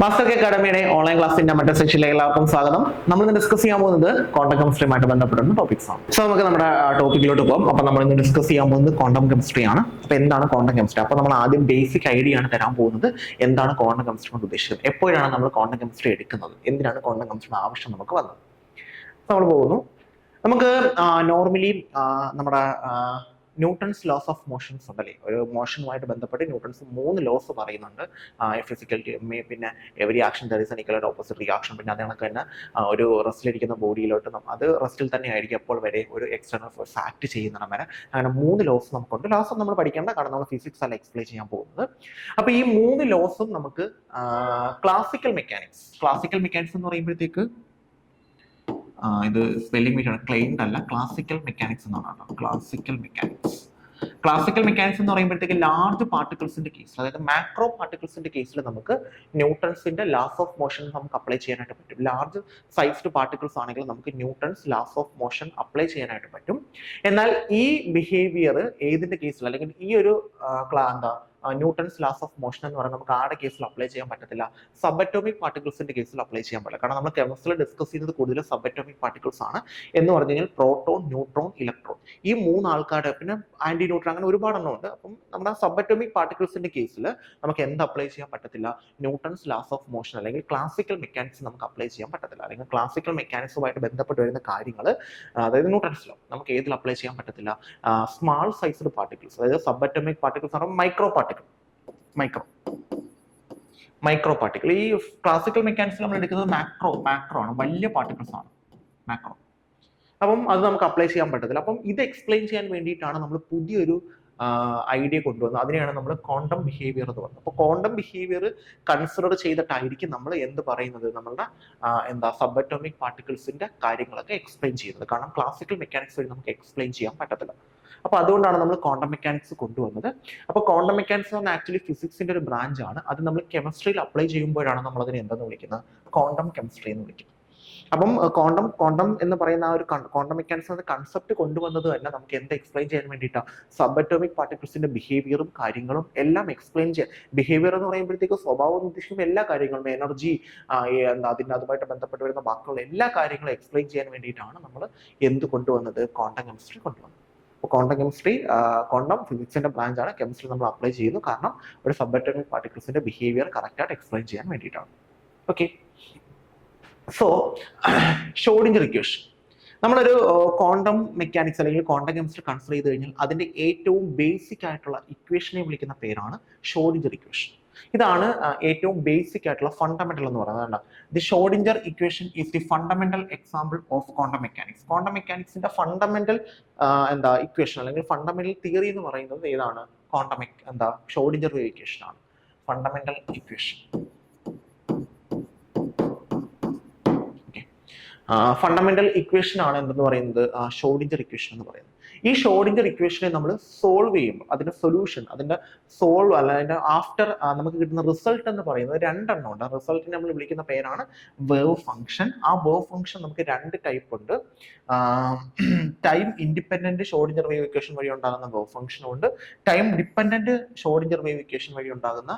Master അക്കാഡമിയുടെ online ക്ലാസിന്റെ മറ്റേ സെക്ഷനിലേക്ക് എല്ലാവർക്കും സ്വാഗതം. നമ്മൾ ഇന്ന് ഡിസ്കസ് ചെയ്യാൻ പോകുന്നത് ക്വാണ്ടം കെമിസ്ട്രിയുമായിട്ട് ബന്ധപ്പെടുന്ന ടോപ്പിക്സ് ആണ്. സോ നമുക്ക് നമ്മുടെ ടോപ്പിക്കിലോട്ട് പോകാം. അപ്പൊ നമ്മൾ ഇന്ന് ഡിസ്കസ് ചെയ്യാൻ പോകുന്നത് ക്വാണ്ടം കെമിസ്ട്രി ആണ്. അപ്പൊ എന്താണ് ക്വാണ്ടം കെമിസ്ട്രി? അപ്പൊ നമ്മൾ ആദ്യം ബേസിക് ഐഡിയ ആണ് തരാൻ പോകുന്നത്. എന്താണ് ക്വാണ്ടം കെമിസ്ട്രി കൊണ്ട് ഉദ്ദേശിച്ചത്, എപ്പോഴാണ് നമ്മൾ ക്വാണ്ടം കെമിസ്ട്രി എടുക്കുന്നത്, എന്തിനാണ് ക്വാണ്ടം കെമിസ്ട്രിയുടെ ആവശ്യം നമുക്ക് വന്നത്. നമ്മൾ പോകുന്നു. നമുക്ക് നോർമലി നമ്മുടെ ന്യൂട്ടൺസ് ലോസ് ഓഫ് മോഷൻസ് ഉണ്ടല്ലേ, ഒരു മോഷനുമായിട്ട് ബന്ധപ്പെട്ട് ന്യൂട്ടൺസ് 3 ലോസ് പറയുന്നുണ്ട്. ഫിസിക്കൽ, പിന്നെ every action there is an equal and opposite reaction. പിന്നെ അത് കണക്ക് തന്നെ ഒരു റെസ്റ്റിലിരിക്കുന്ന ബോഡിയിലോട്ട് അത് റെസ്റ്റിൽ തന്നെ ആയിരിക്കും എപ്പോൾ വരെ ഒരു എക്സ്റ്റേണൽ ഫോഴ്സ് ആക്ട് ചെയ്യുന്നിടം വരെ. അങ്ങനെ 3 ലോസ് നമുക്കുണ്ട്. ലോസ് നമ്മൾ പഠിക്കേണ്ട, കാരണം നമ്മൾ ഫിസിക്സ് അല്ല എക്സ്പ്ലെയിൻ ചെയ്യാൻ പോകുന്നത്. അപ്പൊ ഈ 3 ലോസും നമുക്ക് ക്ലാസിക്കൽ മെക്കാനിക്സ് എന്ന് പറയുമ്പോഴത്തേക്ക് ഇത് സ്പെല്ലിംഗ് മിസ്റ്റേക്ക്, ക്ലെയിംഡ് അല്ല, ക്ലാസിക്കൽ മെക്കാനിക്സ് എന്നാണ്. ക്ലാസിക്കൽ മെക്കാനിക്സ് എന്ന് പറയുമ്പോഴത്തേക്ക് ലാർജ് പാർട്ടിക്കിൾസിന്റെ കേസിൽ, അതായത് മാക്രോ പാർട്ടിക്കിൾസിന്റെ കേസിൽ നമുക്ക് ന്യൂട്ടൺസിന്റെ ലാസ് ഓഫ് മോഷൻ നമുക്ക് അപ്ലൈ ചെയ്യാനായിട്ട് പറ്റും. ലാർജ് സൈസ്ഡ് പാർട്ടിക്കിൾസ് ആണെങ്കിൽ നമുക്ക് Newton's laws of motion apply ചെയ്യാനായിട്ട് പറ്റും. എന്നാൽ ഈ ബിഹേവിയർ ഏതിന്റെ കേസിൽ, അല്ലെങ്കിൽ ഈ ഒരു ന്യൂട്ടൺസ് ലാസ് ഓഫ് മോഷൻ എന്ന് പറയുന്നത് നമുക്ക് ആരുടെ കേസിൽ അപ്ലൈ ചെയ്യാൻ പറ്റത്തില്ല, സബ് അറ്റോമിക് പാർട്ടിക്കിൾസിന്റെ കേസിൽ അപ്ലൈ ചെയ്യാൻ പറ്റില്ല. കാരണം നമ്മൾ കെമിസ്ട്രിയിൽ ഡിസ്കസ് ചെയ്യുന്നത് കൂടുതൽ സബ് അറ്റോമിക് പാർട്ടിക്കിൾസ് ആണ്. എന്ന് പറഞ്ഞു കഴിഞ്ഞാൽ പ്രോട്ടോൺ, ന്യൂട്രോൺ, ഇലക്ട്രോൺ, ഈ 3 ആൾക്കാരുടെ, പിന്നെ ആന്റി ന്യൂട്രോൺ, അങ്ങനെ ഒരുപാട് എണ്ണം ഉണ്ട്. അപ്പം നമ്മുടെ സബ് അറ്റോമിക് പാർട്ടിക്കിൾസിന്റെ കേസിൽ നമുക്ക് എന്ത് അപ്ലൈ ചെയ്യാൻ പറ്റത്തില്ല, ന്യൂട്ടൺസ് ലാസ് ഓഫ് മോഷൻ അല്ലെങ്കിൽ ക്ലാസിക്കൽ മെക്കാനിക്സ് നമുക്ക് അപ്ലൈ ചെയ്യാൻ പറ്റത്തില്ല. അല്ലെങ്കിൽ ക്ലാസിക്കൽ മെക്കാനിക്സുമായിട്ട് ബന്ധപ്പെട്ട് വരുന്ന കാര്യങ്ങൾ, അതായത് ന്യൂട്ടൺസ് ലോ നമുക്ക് ഏതിൽ അപ്ലൈ ചെയ്യാൻ പറ്റത്തില്ല, സ്മാൾ സൈസ്ഡ് പാർട്ടിക്കിൾസ്, അതായത് സബ് അറ്റോമിക് പാർട്ടിക്കിൾസ് ആണ് മൈക്രോ പാർട്ടിക്കിൾ. ഈ ക്ലാസിക്കൽ മെക്കാനിക്സിൽ നമ്മൾ എടുക്കുന്നത് മാക്രോ ആണ്, വലിയ പാർട്ടിക്കിൾസ് ആണ് മാക്രോ. അപ്പം അത് നമുക്ക് അപ്ലൈ ചെയ്യാൻ പറ്റത്തില്ല. അപ്പം ഇത് എക്സ്പ്ലെയിൻ ചെയ്യാൻ വേണ്ടിയിട്ടാണ് നമ്മൾ പുതിയൊരു ഐഡിയ കൊണ്ടുവന്നത്. അതിനെയാണ് നമ്മൾ ക്വാണ്ടം ബിഹേവിയർ എന്ന് പറയുന്നത്. അപ്പോൾ ക്വാണ്ടം ബിഹേവിയർ കൺസിഡർ ചെയ്തിട്ടായിരിക്കും നമ്മൾ എന്ത് പറയുന്നത്, നമ്മളുടെ സബ് അറ്റോമിക് പാർട്ടിക്കിൾസിന്റെ കാര്യങ്ങളൊക്കെ എക്സ്പ്ലെയിൻ ചെയ്യുന്നത്. കാരണം ക്ലാസിക്കൽ മെക്കാനിക്സ് വഴി നമുക്ക് എക്സ്പ്ലെയിൻ ചെയ്യാൻ പറ്റത്തില്ല. അപ്പൊ അതുകൊണ്ടാണ് നമ്മൾ ക്വാണ്ടം മെക്കാനിക്സ് കൊണ്ടുവന്നത്. അപ്പൊ ക്വാണ്ടം മെക്കാനിക്സ് എന്ന് പറഞ്ഞാൽ ആക്ച്വലി ഫിസിക്സിന്റെ ഒരു ബ്രാഞ്ച് ആണ്. അത് നമ്മൾ കെമിസ്ട്രിയിൽ അപ്ലൈ ചെയ്യുമ്പോഴാണ് നമ്മൾ അതിനെ എന്തെന്ന് വിളിക്കുന്നത്, ക്വാണ്ടം കെമിസ്ട്രി എന്ന് വിളിക്കുന്നത്. അപ്പം ക്വാണ്ടം എന്ന് പറയുന്ന ആ ഒരു ക്വാണ്ടം മെക്കാനിക്സ് എന്ന കൺസെപ്റ്റ് കൊണ്ടുവന്നത് തന്നെ നമുക്ക് എന്ത് എക്സ്പ്ലെയിൻ ചെയ്യാൻ വേണ്ടിയിട്ടാണ്, സബ് അറ്റോമിക് പാർട്ടിക്കിൾസിന്റെ ബിഹേവിയറും കാര്യങ്ങളും എല്ലാം എക്സ്പ്ലെയിൻ ചെയ്യാൻ. ബിഹേവിയർ എന്ന് പറയുമ്പോഴത്തേക്ക് സ്വഭാവം ഉദ്ദേശിക്കും എല്ലാ കാര്യങ്ങളും, എനർജി, അതുമായിട്ട് ബന്ധപ്പെട്ട് വരുന്ന ബാക്കിയുള്ള എല്ലാ കാര്യങ്ങളും എക്സ്പ്ലെയിൻ ചെയ്യാൻ വേണ്ടിയിട്ടാണ് നമ്മൾ എന്ത് കൊണ്ടുവന്നത്, ക്വാണ്ടം കെമിസ്ട്രി കൊണ്ടുവന്നത്. ക്വാണ്ടം ഫിസിക്സിന്റെ ബ്രാഞ്ച് ആണ്. കെമിസ്ട്രി നമ്മൾ അപ്ലൈ ചെയ്യുന്നു, കാരണം ഒരു സബ് അറ്റോമിക് പാർട്ടിക്കിൾസിന്റെ ബിഹേവിയർ കറക്റ്റ് ആയിട്ട് എക്സ്പ്ലെയിൻ ചെയ്യാൻ വേണ്ടിയിട്ടാണ്. ഓക്കെ, സോ ഷ്രോഡിംഗർ ഇക്വേഷൻ, നമ്മളൊരു ക്വാണ്ടം മെക്കാനിക്സ് അല്ലെങ്കിൽ ക്വാണ്ടം കെമിസ്ട്രി കൺസിഡർ ചെയ്ത് കഴിഞ്ഞാൽ അതിന്റെ ഏറ്റവും ബേസിക് ആയിട്ടുള്ള ഇക്വേഷനെ വിളിക്കുന്ന പേരാണ് ഷ്രോഡിംഗർ ഇക്വേഷൻ. ഇതാണ് ഏറ്റവും ബേസിക് ആയിട്ടുള്ള ഫണ്ടമെന്റൽ എന്ന് പറയുന്നത്. The Schrödinger equation is the fundamental example of quantum mechanics. Quantum മെക്കാനിക്സിന്റെ ഫണ്ടമെന്റൽ ഇക്വേഷൻ അല്ലെങ്കിൽ ഫണ്ടമെന്റൽ തിയറി എന്ന് പറയുന്നത് ഏതാണ്, ഷ്രോഡിംഗർ വേവ് ഇക്വേഷൻ ആണ്. ഫണ്ടമെന്റൽ ഇക്വേഷൻ, ഫണ്ടമെന്റൽ ഇക്വേഷൻ ആണ് എന്തെന്ന് പറയുന്നത്, ഷ്രോഡിംഗർ ഇക്വേഷൻ എന്ന് പറയുന്നത്. ഈ ഷ്രോഡിംഗർ ഇക്വേഷനെ നമ്മൾ സോൾവ് ചെയ്യുമ്പോൾ അതിന്റെ സൊല്യൂഷൻ, അതിന്റെ സോൾവ് അല്ല, അതിന്റെ ആഫ്റ്റർ നമുക്ക് കിട്ടുന്ന റിസൾട്ട് എന്ന് പറയുന്നത് 2 എണ്ണം ഉണ്ട്. റിസൾട്ടിനെ നമ്മൾ വിളിക്കുന്ന പേരാണ് വേവ് ഫംഗ്ഷൻ. ആ വേവ് ഫംഗ്ഷൻ നമുക്ക് 2 ടൈപ്പ് ഉണ്ട്. Time independent Schrödinger wave equation വഴി ഉണ്ടാകുന്ന വേവ് ഫംഗ്ഷനും ഉണ്ട്, time dependent Schrödinger wave equation വഴി ഉണ്ടാകുന്ന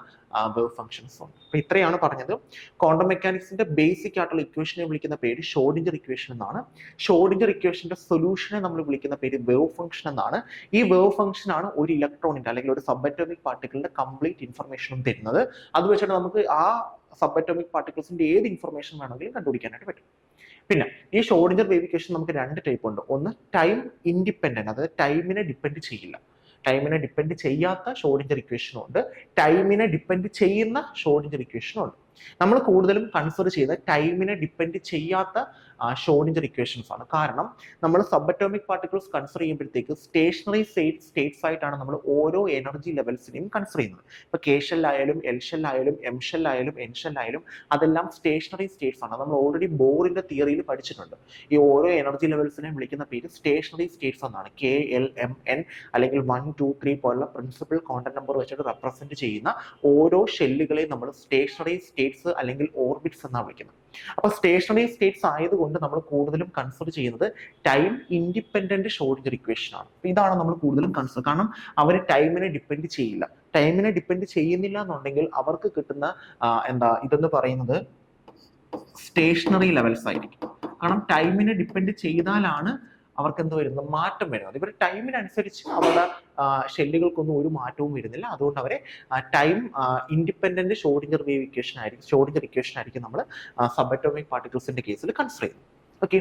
വേവ് ഫംഗ്ഷൻസും ഉണ്ട്. അപ്പൊ ഇത്രയാണ് പറഞ്ഞത്. ക്വാണ്ടം മെക്കാനിക്സിന്റെ ബേസിക് ആയിട്ടുള്ള ഇക്വേഷനെ വിളിക്കുന്ന പേര് ഷ്രോഡിംഗർ ഇക്വേഷൻ എന്നാണ്. ഷ്രോഡിംഗർ ഇക്വേഷന്റെ സൊല്യൂഷനെ നമ്മൾ വിളിക്കുന്ന പേര് വേവ് ഫംഗ്ഷൻ എന്നാണ്. ഈ വേവ് ഫംഗ്ഷൻ ആണ് ഒരു ഇലക്ട്രോണിന്റെ അല്ലെങ്കിൽ ഒരു സബ് അറ്റോമിക് പാർട്ടിക്കിളിന്റെ കംപ്ലീറ്റ് ഇൻഫർമേഷനും തരുന്നത്. അത് വെച്ചിട്ട് നമുക്ക് ആ സബ് അറ്റോമിക് പാർട്ടിക്കിൾസിന്റെ ഏത് ഇൻഫർമേഷൻ വേണമെങ്കിലും കണ്ടുപിടിക്കാനായിട്ട് പറ്റും. പിന്നെ ഈ ഷ്രോഡിംഗർ വേവ് ഇക്വേഷൻ നമുക്ക് 2 ടൈപ്പ് ഉണ്ട്. ഒന്ന് ടൈം ഇൻഡിപെൻഡന്റ്, അതായത് ടൈമിനെ ഡിപ്പെൻഡ് ചെയ്യില്ല. ടൈമിനെ ഡിപ്പെൻഡ് ചെയ്യാത്ത ഷ്രോഡിംഗർ ഇക്വേഷനും ഉണ്ട്, ടൈമിനെ ഡിപ്പെൻഡ് ചെയ്യുന്ന ഷ്രോഡിംഗർ ഇക്വേഷനും ഉണ്ട്. നമ്മൾ കൂടുതലും കൺസിഡർ ചെയ്ത ടൈമിനെ ഡിപ്പെൻഡ് ചെയ്യാത്ത ഷ്രോഡിംഗർ ഇക്വേഷൻസ് ആണ്. കാരണം നമ്മൾ സബ് അറ്റോമിക് പാർട്ടിക്കിൾസ് കൺസിഡർ ചെയ്യുമ്പോഴത്തേക്ക് സ്റ്റേഷനറി സ്റ്റേറ്റ്സ് ആയിട്ടാണ് നമ്മൾ ഓരോ എനർജി ലെവൽസിനെയും കൺസിഡർ ചെയ്യുന്നത്. ഇപ്പൊ കെ ഷെൽ ആയാലും, എൽ ഷെൽ ആയാലും, എം ഷെൽ ആയാലും, എൻ ഷെൽ ആയാലും, അതെല്ലാം സ്റ്റേഷനറി സ്റ്റേറ്റ്സ് ആണ്. നമ്മൾ ഓൾറെഡി ബോറിന്റെ തിയറിയിൽ പഠിച്ചിട്ടുണ്ട്. ഈ ഓരോ എനർജി ലെവൽസിനെയും വിളിക്കുന്ന പേര് സ്റ്റേഷനറി സ്റ്റേറ്റ്സ് എന്നാണ്. കെ, എൽ, എം, എൻ അല്ലെങ്കിൽ 1, 2, 3 പോലുള്ള പ്രിൻസിപ്പൽ ക്വാണ്ടം നമ്പർ വെച്ചിട്ട് റെപ്രസെന്റ് ചെയ്യുന്ന ഓരോ ഷെല്ലുകളെയും നമ്മൾ സ്റ്റേഷനറി സ്റ്റേറ്റ് സ്റ്റേറ്റ്സ് അല്ലെങ്കിൽ ഓർബിറ്റ്സ് എന്നാണ് വിളിക്കുന്നത്. അപ്പോൾ സ്റ്റേഷണറി സ്റ്റേറ്റ്സ് ആയതുകൊണ്ട് നമ്മൾ കൂടുതലും കൺസിഡർ ചെയ്യുന്നത് ടൈം ഇൻഡിപെൻഡന്റ് ഷ്രോഡിംഗർ ഇക്വേഷൻ ആണ്. ഇതാണ് നമ്മൾ കൂടുതലും കൺസിഡർ, കാരണം അവർ ടൈമിനെ ഡിപ്പെൻഡ് ചെയ്യില്ല. ടൈമിനെ ഡിപ്പെൻഡ് ചെയ്യുന്നില്ല എന്നുണ്ടെങ്കിൽ അവർക്ക് കിട്ടുന്ന ഇതെന്ന് പറയുന്നത് സ്റ്റേഷണറി ലെവൽസ് ആയിരിക്കും. കാരണം ടൈമിനെ ഡിപ്പെൻഡ് ചെയ്താലാണ് അവർക്ക് എന്ത് വരുന്നത്, മാറ്റം വരുന്നത്. ഇവർ ടൈമിനനുസരിച്ച് അവരുടെ ഷെല്ലുകൾക്കൊന്നും ഒരു മാറ്റവും വരുന്നില്ല. അതുകൊണ്ട് അവരെ ടൈം ഇൻഡിപെൻഡന്റ് ഷ്രോഡിംഗർ ഇക്വേഷൻ ആയിരിക്കും നമ്മൾ സബറ്റോമിക് പാർട്ടിക്കിൾസിന്റെ കേസിൽ കൺസിഡർ ചെയ്യുന്നത്. Okay,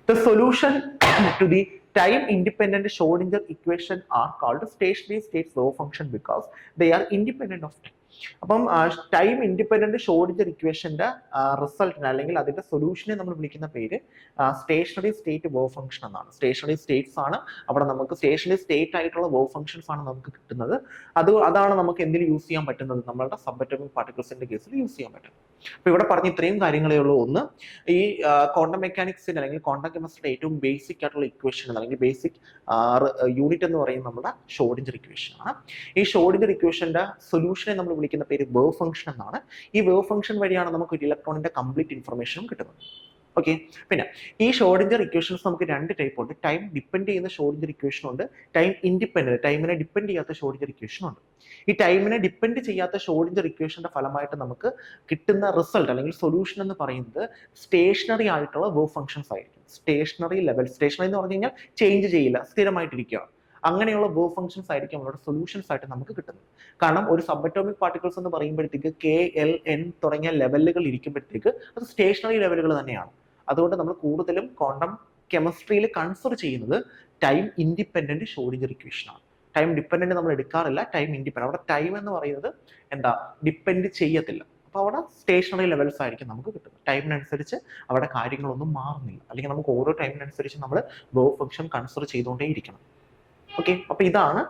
the solution to the time independent Schrodinger equation are called stationary state wave function because they are independent of time. അപ്പം ടൈം ഇൻഡിപെൻഡന്റ് ഷ്രോഡിംഗർ ഇക്വേഷന്റെ റിസൾട്ടിന് അല്ലെങ്കിൽ അതിന്റെ സൊല്യൂഷനെ നമ്മൾ വിളിക്കുന്ന പേര് സ്റ്റേഷണറി സ്റ്റേറ്റ് വേവ് ഫംഗ്ഷൻ എന്നാണ്. സ്റ്റേഷണറി സ്റ്റേറ്റ്സ് ആണ് അവിടെ നമുക്ക് സ്റ്റേഷണറി സ്റ്റേറ്റ് ആയിട്ടുള്ള വേവ് ഫംഗ്ഷൻസ് ആണ് നമുക്ക് കിട്ടുന്നത്. അതാണ് നമുക്ക് എന്തിൽ യൂസ് ചെയ്യാൻ പറ്റുന്നത്, നമ്മളുടെ സബറ്റോമിക് പാർട്ടിക്കിൾസിന്റെ കേസിൽ യൂസ് ചെയ്യാൻ പറ്റും. അപ്പൊ ഇവിടെ പറഞ്ഞ ഇത്രയും കാര്യങ്ങളേ ഉള്ളൂ. ഒന്ന്, ഈ ക്വാണ്ടം മെക്കാനിക്സിന്റെ അല്ലെങ്കിൽ ക്വാണ്ടം കെമിസ്ട്രിയുടെ ഏറ്റവും ബേസിക് ആയിട്ടുള്ള ഇക്വേഷൻ അല്ലെങ്കിൽ ബേസിക് യൂണിറ്റ് എന്ന് പറയുന്നത് നമ്മുടെ ഷ്രോഡിംഗർ ഇക്വേഷൻ ആണ്. ഈ ഷ്രോഡിംഗർ ഇക്വേഷന്റെ സൊല്യൂഷനെ നമ്മൾ വിളിക്കുന്ന പേര് വേവ് ഫംഗ്ഷൻ എന്നാണ്. ഈ വേവ് ഫംഗ്ഷൻ വഴിയാണ് നമുക്ക് ഒരു ഇലക്ട്രോണിന്റെ കംപ്ലീറ്റ് ഇൻഫർമേഷനും കിട്ടുന്നത്. ഓക്കെ, പിന്നെ ഈ ഷ്രോഡിംഗർ ഇക്വേഷൻസ് നമുക്ക് രണ്ട് ടൈപ്പ് ഉണ്ട്. ടൈം ഡിപ്പെൻഡ് ചെയ്യുന്ന ഷ്രോഡിംഗർ ഇക്വേഷൻ ഉണ്ട്, ടൈം ഇൻഡിപെൻഡന്റ് ടൈമിനെ ഡിപ്പെൻഡ് ചെയ്യാത്ത ഷ്രോഡിംഗർ ഇക്വേഷൻ ഉണ്ട്. ഈ ടൈമിനെ ഡിപ്പെൻഡ് ചെയ്യാത്ത ഷ്രോഡിംഗർ ഇക്വേഷന്റെ ഫലമായിട്ട് നമുക്ക് കിട്ടുന്ന റിസൾട്ട് അല്ലെങ്കിൽ സൊല്യൂഷൻ എന്ന് പറയുന്നത് സ്റ്റേഷണറി ആയിട്ടുള്ള വേവ് ഫംഗ്ഷൻസ് ആയിരിക്കും. സ്റ്റേഷണറി ലെവൽ, സ്റ്റേഷണറി എന്ന് പറഞ്ഞു കഴിഞ്ഞാൽ ചേഞ്ച് ചെയ്യില്ല, സ്ഥിരമായിട്ടിരിക്കുക. അങ്ങനെയുള്ള വേവ് ഫംഗ്ഷൻസ് ആയിരിക്കും അവരുടെ സൊല്യൂഷൻസ് ആയിട്ട് നമുക്ക് കിട്ടുന്നത്. കാരണം ഒരു സബറ്റോമിക് പാർട്ടിക്കിൾസ് എന്ന് പറയുമ്പോഴത്തേക്ക് KLN തുടങ്ങിയ ലെവലുകൾ ഇരിക്കുമ്പോഴത്തേക്ക് അത് സ്റ്റേഷണറി ലെവലുകൾ തന്നെയാണ്. അതുകൊണ്ട് നമ്മൾ കൂടുതലും ക്വാണ്ടം കെമിസ്ട്രിയിൽ കൺസിഡർ ചെയ്യുന്നത് ടൈം ഇൻഡിപെൻഡന്റ് ഷ്രോഡിംഗർ ഇക്വേഷൻ ആണ്. ടൈം ഡിപ്പെൻഡന്റ് നമ്മൾ എടുക്കാറില്ല, ടൈം ഇൻഡിപെൻഡന്റ്. അവിടെ ടൈം എന്ന് പറയുന്നത് ഡിപ്പെൻഡ് ചെയ്യത്തില്ല. അപ്പോൾ അവിടെ സ്റ്റേഷണറി ലെവൽസ് ആയിരിക്കും നമുക്ക് കിട്ടുന്നത്. ടൈമിനനുസരിച്ച് അവിടെ കാര്യങ്ങളൊന്നും മാറുന്നില്ല, അല്ലെങ്കിൽ നമുക്ക് ഓരോ ടൈമിനനുസരിച്ച് നമ്മൾ വേവ് ഫംഗ്ഷൻ കൺസിഡർ ചെയ്തുകൊണ്ടേ ഇരിക്കണം. ഓക്കെ, അപ്പൊ ഇതാണ്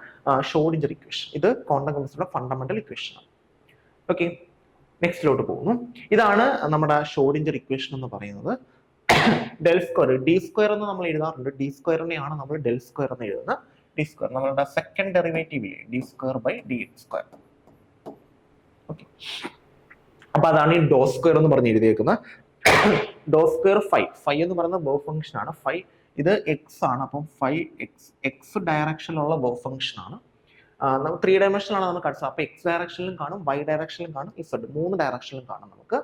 ഷ്രോഡിംഗർ ഇക്വേഷൻ. ഇത് ക്വാണ്ടം കെമിസ്ട്രിയുടെ ഫണ്ടമെന്റൽ ഇക്വേഷൻ ആണ്. ഓക്കെ, നെക്സ്റ്റിലോട്ട് പോകുന്നു. ഇതാണ് നമ്മുടെ ഷ്രോഡിംഗർ ഇക്വേഷൻ എന്ന് പറയുന്നത്. ഡെൽ സ്ക്വയർ, ഡി സ്ക്വയർ എന്ന് നമ്മൾ എഴുതാറുണ്ട്. ഡി സ്ക്വയറിനെയാണ് നമ്മൾ ഡെൽ സ്ക്വയർ എന്ന് എഴുതുന്നത്. ഡി സ്ക്വയർ നമ്മളുടെ സെക്കൻഡ് ഡെറിവേറ്റീവ് ഇല്ലേ, D square by D X square. Okay, അപ്പൊ അതാണ് ഈ ഡോ സ്ക്വയർ എന്ന് പറഞ്ഞ് എഴുതിയേക്കുന്നത്. ഡോ സ്ക്വയർ ഫൈ എന്ന് പറയുന്ന വേവ് ഫംഗ്ഷൻ ആണ്. ഫൈ ഇത് എക്സ് ആണ്. അപ്പം 5x ഡയറക്ഷനിലുള്ള വേവ് ഫംഗ്ഷൻ ആണ്. 3 ഡയമെൻഷനിലാണ് നമ്മൾ കൺസിഡർ. അപ്പൊ എക്സ് ഡയറക്ഷനിലും കാണും, വൈ ഡയറക്ഷനിലും കാണും, ഇസഡ് 3 ഡയറക്ഷനിലും കാണും നമുക്ക്.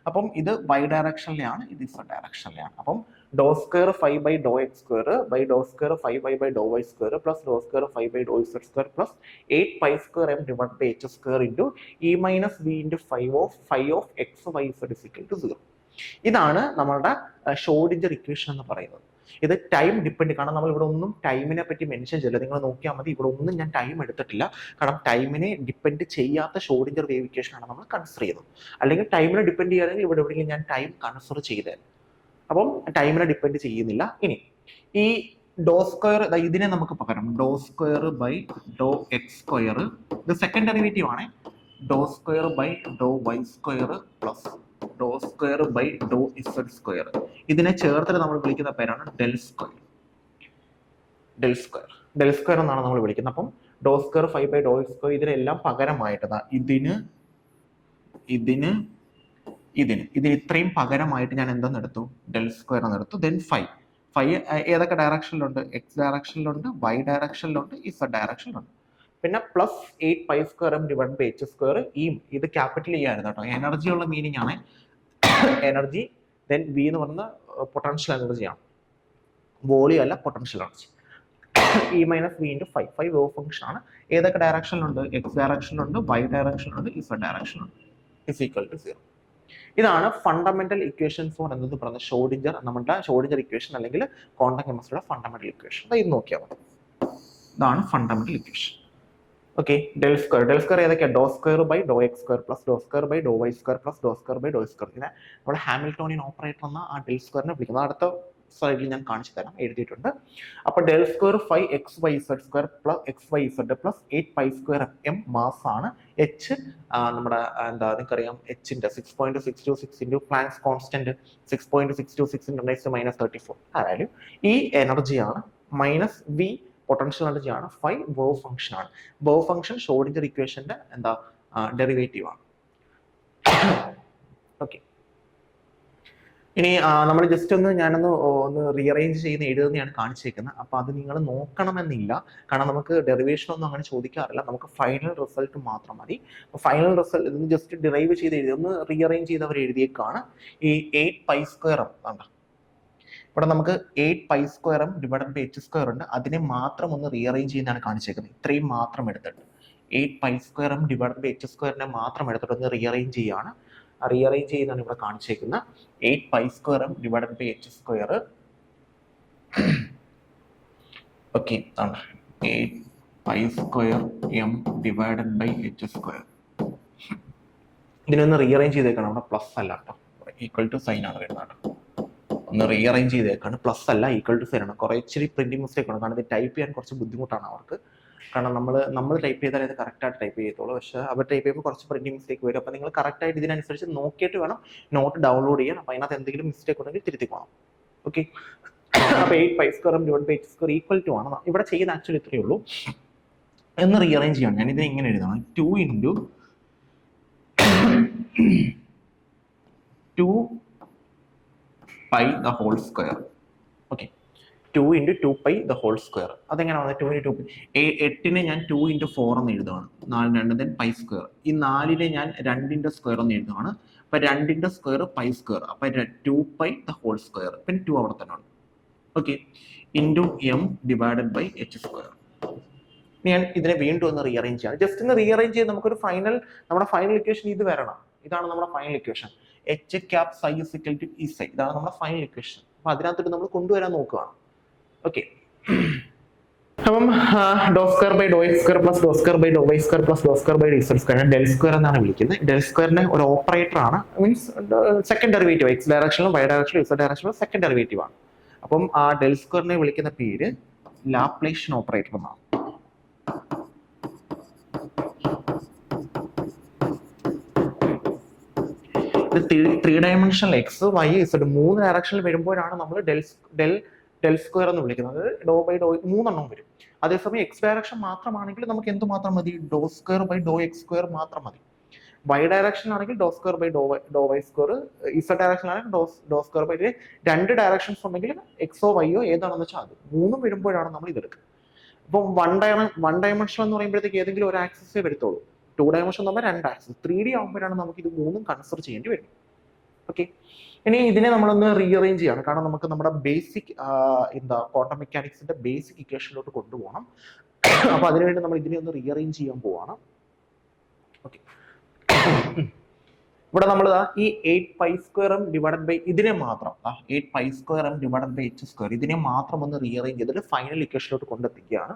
അപ്പം ഇത് വൈ ഡയറക്ഷനിലാണ്, ഇത് ഇസഡ് ഡയറക്ഷനിലാണ്. അപ്പം do square 5 by Dr X square by do square 5 by do Y square plus Dr square 5 by do Z square plus 8 pi square M divide by H square into E minus B into 5 of X Y Z is equal to 0. ഇതാണ് നമ്മളുടെ Schrödinger equation എന്ന് പറയുന്നത്. ഇത് time depend, കാരണം നമ്മൾ ഇവിടെ ഒന്നും ടൈമിനെ പറ്റി മെൻഷൻ ചെയ്യില്ല. നിങ്ങൾ നോക്കിയാൽ മതി, ഇവിടെ ഒന്നും ഞാൻ ടൈം എടുത്തിട്ടില്ല. കാരണം ടൈമിനെ ഡിപ്പെൻഡ് ചെയ്യാത്ത ഷ്രോഡിംഗർ വേവ് ഇക്വേഷൻ ആണ് നമ്മൾ കൺസിഡർ ചെയ്യുന്നത്. അല്ലെങ്കിൽ ടൈമിനെ ഡിപ്പെൻഡ് ചെയ്യുകയാണെങ്കിൽ ഇവിടെ എവിടെയെങ്കിലും ഞാൻ ടൈം കൺസിഡർ ചെയ്തേ. അപ്പം ടൈമിനെ ഡിപ്പെൻഡ് ചെയ്യുന്നില്ല. ഇനി ഈ ഡോ സ്ക്വയർ, ഇതിനെ നമുക്ക് പകരം do square by Dr X square, ഇത് സെക്കൻഡ് ഡെറിവേറ്റീവ് ആണ്. Do square by do Y square plus Dr square by do Z square, ഇതിനെ ചേർത്തിട്ട് നമ്മൾ വിളിക്കുന്ന പേരാണ് ഡെൽ സ്ക്വയർ. ഡെൽ സ്ക്വയർ എന്നാണ് നമ്മൾ വിളിക്കുന്നത്. അപ്പം do square 5 by Dr X square, ഇതിനെല്ലാം പകരമായിട്ട് ഇതിന് ഇത്രയും പകരമായിട്ട് ഞാൻ എന്തെന്ന് എടുത്തു, ഡെൽ സ്ക്വയർ എന്ന് എടുത്തു. ദെൻ 5 ഏതൊക്കെ ഡയറക്ഷനിലുണ്ട്, എക്സ് ഡയറക്ഷനിലുണ്ട്, വൈ ഡയറക്ഷനിലുണ്ട്, ഇസഡ് ഡയറക്ഷനിലുണ്ട്. പിന്നെ plus 8 pi square M divide by H square. ഇത് ക്യാപിറ്റൽ ഇ ആയിരുന്നു കേട്ടോ. എനർജി ഉള്ള മീനിങ് ആണ് എനർജി. ദെൻ വി എന്ന് പറയുന്ന പൊട്ടൻഷ്യൽ എനർജിയാണ്, വോളിയം അല്ല, potential energy. E minus V into 5 wave function ആണ്. ഏതൊക്കെ ഡയറക്ഷനിലുണ്ട്, എക്സ് ഡയറക്ഷനിലുണ്ട്, വൈ ഡയറക്ഷനിലുണ്ട്, ഇസഡ് ഡയറക്ഷനിലുണ്ട്, ഇസ് ഈക്വൽ ടു 0. ഇതാണ് ഫണ്ടമെന്റൽ ഇക്വേഷൻ ഫോർ എന്നത് പറയുന്നത് ഷ്രോഡിംഗർ, നമ്മുടെ ഷ്രോഡിംഗർ ഇക്വേഷൻ അല്ലെങ്കിൽ ക്വാണ്ടം കെമിസ്ട്രിയുടെ ഫണ്ടമെന്റൽ ഇക്വേഷൻ. ഇത് നോക്കിയാൽ മതി. ഇതാണ് fundamental equation. Okay, del square ഏതൊക്കെയാണ്, do square by Dr X square plus Dr square by do Y square plus Dr square by do square. ഇതിനെ നമ്മുടെ ഹാമിൽട്ടോണിയൻ ഓപ്പറേറ്റർ എന്ന ആ ഡെൽ സ്ക്വയറിനെ വിളിക്കുന്നത്. അടുത്ത സ്ലൈഡിൽ ഞാൻ കാണിച്ചു തരാം, എഴുതിയിട്ടുണ്ട്. അപ്പൊ del square 5xyz square plus xyz plus 8 pi square M mass ആണ്. എച്ച് നമ്മുടെ നിങ്ങൾക്കറിയാം, എച്ചിന്റെ 6.626 ഇൻറ്റു പ്ലാങ്ക്സ് കോൺസ്റ്റന്റ് 6.626 × 10⁻34 ആ വാല്യൂ. ഈ എനർജിയാണ്. മൈനസ് വി പൊട്ടൻഷ്യൽ എനർജി ആണ്. 5 വേവ് ഫംഗ്ഷൻ ആണ്. വേവ് ഫംഗ്ഷൻ ഷ്രോഡിംഗർ ഇക്വേഷന്റെ ഡെറിവേറ്റീവ് ആണ്. ഓക്കെ, ഇനി നമ്മൾ ജസ്റ്റ് ഞാനൊന്ന് റീഅറേഞ്ച് ചെയ്യുന്ന എഴുതുന്നതാണ് കാണിച്ചേക്കുന്നത്. അപ്പോൾ അത് നിങ്ങൾ നോക്കണമെന്നില്ല, കാരണം നമുക്ക് ഡെറിവേഷൻ ഒന്നും അങ്ങനെ ചോദിക്കാറില്ല. നമുക്ക് ഫൈനൽ റിസൾട്ട് മാത്രം മതി. ഫൈനൽ റിസൾട്ട് ഇത് ജസ്റ്റ് ഡിറൈവ് ചെയ്ത് എഴുതി ഒന്ന് റീഅറേഞ്ച് ചെയ്തവർ എഴുതിയേക്കാണ്. ഈ 8π² ആണ് ഇവിടെ നമുക്ക് 8π² ഡിവൈഡഡ് ബൈ h² ഉണ്ട്. അതിനെ മാത്രം ഒന്ന് റീഅറേഞ്ച് ചെയ്യുന്നതാണ് കാണിച്ചേക്കുന്നത്. ഇത്രയും മാത്രം എടുത്തിട്ട് 8π² ഡിവൈഡഡ് ബൈ h² മാത്രം എടുത്തിട്ട് ഒന്ന് റീഅറേഞ്ച് ചെയ്യാണ്. റീഅറേഞ്ച് ചെയ്യുന്നതാണ് ഇവിടെ കാണിച്ചേക്കുന്നത്. 8π² divided by h². Okay, 8π² divided by h². ഇതിനൊന്ന് റീഅറേഞ്ച് ചെയ്തേക്കണം. അവിടെ പ്ലസ് അല്ല കേട്ടോ, ഈക്വൽ ടു സൈൻ ആണ് വരുന്നത്. ഒന്ന് റീഅറേഞ്ച് ചെയ്തേക്കാണ്. പ്ലസ് അല്ല, ഈക്വൽ ടു സൈൻ ആണ്. കുറേ ഇച്ചിരി പ്രിന്റിംഗ് മിസ്റ്റേക്ക് ആണ്, കാരണം ഇത് ടൈപ്പ് ചെയ്യാൻ കുറച്ച് ബുദ്ധിമുട്ടാണ് അവർക്ക്. കാരണം നമ്മൾ ടൈപ്പ് ചെയ്താൽ ഇത് കറക്റ്റായിട്ട് ടൈപ്പ് ചെയ്യത്തുള്ളൂ. പക്ഷേ അവർ ടൈപ്പ് ചെയ്യുമ്പോൾ കുറച്ച് പ്രിന്റിംഗ് മിസ്റ്റേക്ക് വരും. അപ്പോൾ നിങ്ങൾ കറക്റ്റായിട്ട് ഇതിനനുസരിച്ച് നോക്കിയിട്ട് വേണം നോട്ട് ഡൗൺലോഡ് ചെയ്യാൻ. അപ്പോൾ അതിനകത്ത് എന്തെങ്കിലും മിസ്റ്റേക്ക് ഉണ്ടെങ്കിൽ തിരുത്തിക്കോണം. ഓക്കെ, അപ്പോൾ 8π² divide by h² equal to ആണ്. ഇവിടെ ചെയ്യുന്ന ആക്ച്വലി ഇത്രയേ ഉള്ളൂ. എന്ന് റീഅറേഞ്ച് ചെയ്യണം. ഞാൻ ഇതിനെ ഇങ്ങനെ എഴുതണം, 2 × 2π². ഓക്കെ, 2 × 2π². അതെങ്ങനെ വന്നത്? 2 × 2π. 8നെ ഞാൻ 2 × 4 എന്ന് എഴുതുകയാണ്. 4 2 then π². ഈ 4നെ ഞാൻ 2ന്റെ സ്ക്വയർ എന്ന് എഴുതുകയാണ്. അപ്പൊ 2ന്റെ സ്ക്വയർ π². അപ്പൊ 2π². പിന്നെ 2 അവിടെ തന്നെ ഉണ്ട്. Okay, × m divided by h². ഞാൻ ഇതിനെ വീണ്ടും ഒന്ന് റീഅറേഞ്ച് ചെയ്യണം. ജസ്റ്റ് ഒന്ന് റീഅറേഞ്ച് ചെയ്ത് നമുക്കൊരു നമ്മുടെ ഫൈനൽ ഇക്വേഷൻ ഇത് വരണം. ഇതാണ് നമ്മുടെ final equation. h cap psi is equal to E psi. ഇതാണ് നമ്മുടെ ഫൈനൽ ഇക്വേഷൻ. അപ്പൊ അതിനകത്തോട്ട് നമ്മൾ കൊണ്ടുവരാൻ നോക്കുകയാണ്. ഓക്കെ, അപ്പം ∂2 എന്നാണ് വിളിക്കുന്നത്. ∂2 ഒരു ഓപ്പറേറ്റർ ആണ്. മീൻസ് സെക്കൻഡ് ഡെറിവേറ്റീവ്, എക്സ് ഡയറക്ഷനിലും വൈ ഡയറക്ഷനിലും ഇസഡ് ഡയറക്ഷനിലും സെക്കൻഡ് ഡെറിവേറ്റീവ് ആണ്. അപ്പം ആ ∂2 വിളിക്കുന്ന പേര് ലാപ്ലേഷ്യൻ ഓപ്പറേറ്റർ എന്നാണ്. Three dimensional X Y Z 3 ഡയറക്ഷനിൽ വരുമ്പോഴാണ് നമ്മൾ ∂2 എന്ന് വിളിക്കുന്നത്. ∂2 3 വരും. അതേസമയം എക്സ് ഡയറക്ഷൻ മാത്രമാണെങ്കിൽ നമുക്ക് എന്ത് മാത്രം മതി? ∂2 ∂x² മാത്രം മതി. വൈ ഡയറക്ഷനിലാണെങ്കിൽ ∂2 ഇസഡ് ഡയറക്ഷനിലാണെങ്കിൽ ∂2 രണ്ട് ഡയറക്ഷൻസ് ഉണ്ടെങ്കിൽ എക്സോ വൈയോ ഏതാണെന്ന് വെച്ചാൽ അത് 3 വരുമ്പോഴാണ് നമ്മൾ ഇതെടുക്കുക. അപ്പം വൺ ഡയമെൻഷൻ എന്ന് പറയുമ്പോഴത്തേക്ക് ഏതെങ്കിലും ഒരു ആക്സിസേ വരത്തുള്ളൂ. 2 ഡയമെൻഷൻ എന്ന് പറയുമ്പോൾ 2 ആക്സിസ്. 3D ആകുമ്പോഴാണ് നമുക്ക് ഇത് 3 കൺസിഡർ ചെയ്യേണ്ടി വരും. ഓക്കെ, ഇനി ഇതിനെ നമ്മളൊന്ന് റീഅറേഞ്ച് ചെയ്യണം. കാരണം നമുക്ക് നമ്മുടെ ബേസിക് ക്വാണ്ടം മെക്കാനിക്സിന്റെ ബേസിക് ഇക്വേഷനിലോട്ട് കൊണ്ടുപോകണം. അപ്പൊ അതിനുവേണ്ടി നമ്മൾ ഇതിനെ ഒന്ന് റീഅറേഞ്ച് ചെയ്യാൻ പോവാണ്. ഓക്കെ, ഇവിടെ നമ്മൾ ഈ 8π² ഡിവൈഡഡ് ബൈ ഇതിനെ മാത്രം 8π² ഡിവൈഡഡ് ബൈ h², ഇതിനെ മാത്രം ഒന്ന് റീഅറേഞ്ച് ചെയ്തിട്ട് ഫൈനൽ ഇക്വേഷനിലോട്ട് കൊണ്ടെത്തിക്കുകയാണ്.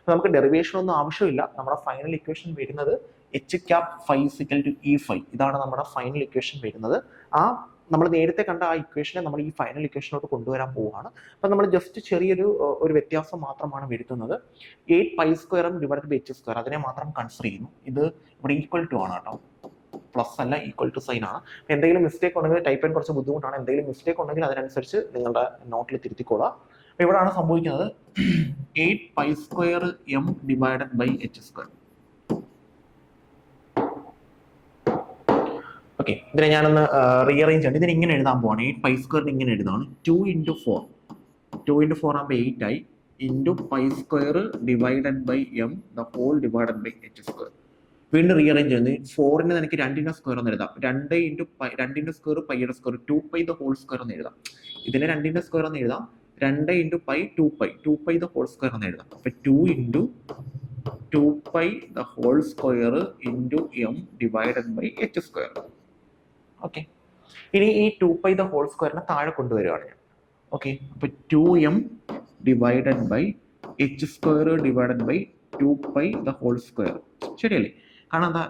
നമുക്ക് ഡെറിവേഷൻ ഒന്നും ആവശ്യമില്ല. നമ്മുടെ ഫൈനൽ ഇക്വേഷൻ വരുന്നത് h cap phi is equal to E phi. ഇതാണ് നമ്മുടെ ഫൈനൽ ഇക്വേഷൻ വരുന്നത്. നമ്മൾ നേരത്തെ കണ്ട ആ ഇക്വേഷനെ നമ്മൾ ഈ ഫൈനൽ ഇക്വേഷനിലോട്ട് കൊണ്ടുവരാൻ പോവുകയാണ്. അപ്പം നമ്മൾ ജസ്റ്റ് ചെറിയൊരു വ്യത്യാസം മാത്രമാണ് വരുത്തുന്നത്. 8π² ഡിവൈഡഡ് ബൈ h², അതിനെ മാത്രം കൺസിഡർ ചെയ്യുന്നു. ഇത് ഇവിടെ ഈക്വൽ ടു ആണ് കേട്ടോ, പ്ലസ് അല്ല, ഈക്വൽ ടു സൈൻ ആണ്. എന്തെങ്കിലും മിസ്റ്റേക്ക് ഉണ്ടെങ്കിൽ ടൈപ്പ് ചെയ്യാൻ കുറച്ച് ബുദ്ധിമുട്ടാണ്. എന്തെങ്കിലും മിസ്റ്റേക്ക് ഉണ്ടെങ്കിൽ അതിനനുസരിച്ച് നിങ്ങളുടെ നോട്ടിൽ തിരുത്തിക്കോളാം. അപ്പൊ ഇവിടെയാണ് സംഭവിക്കുന്നത് 8π² ഡിവൈഡഡ് ബൈ h². ഓക്കെ, ഇതിനെ ഞാനൊന്ന് റീഅറേഞ്ച് ചെയ്യണം. ഇതിന് ഇങ്ങനെ എഴുതാൻ പോവാണ്. 8π² ഇങ്ങനെ എഴുതാണ്. 2 × 4 ആകുമ്പോൾ 8 ആയി. π² divided by m the whole divided by h². വീണ്ടും റീഅറേഞ്ച് ചെയ്യുന്നത് 4നെ എനിക്ക് 2ന്റെ സ്ക്വയർ എന്ന് എഴുതാം. 2 × 2ന്റെ സ്ക്വയർ പൈയുടെ സ്ക്വയർ 2π ദ ഹോൾ സ്ക്വയർ എന്ന് എഴുതാം. ഇതിനെ 2ന്റെ സ്ക്വയർ എന്ന് എഴുതാം. 2 × π 2π ദ ഹോൾ സ്ക്വയർ എന്ന് എഴുതാം. അപ്പൊ 2 × 2π the whole square × m divided by h². Okay, ഇനി ഈ 2π ദ ഹോൾ സ്ക്വയറിനെ താഴെ കൊണ്ടുവരികയാണ് ഞാൻ. ഓക്കെ, അപ്പൊ 2m divided by h² divided by 2π the whole square. ശരിയല്ലേ? കാരണം എന്താ,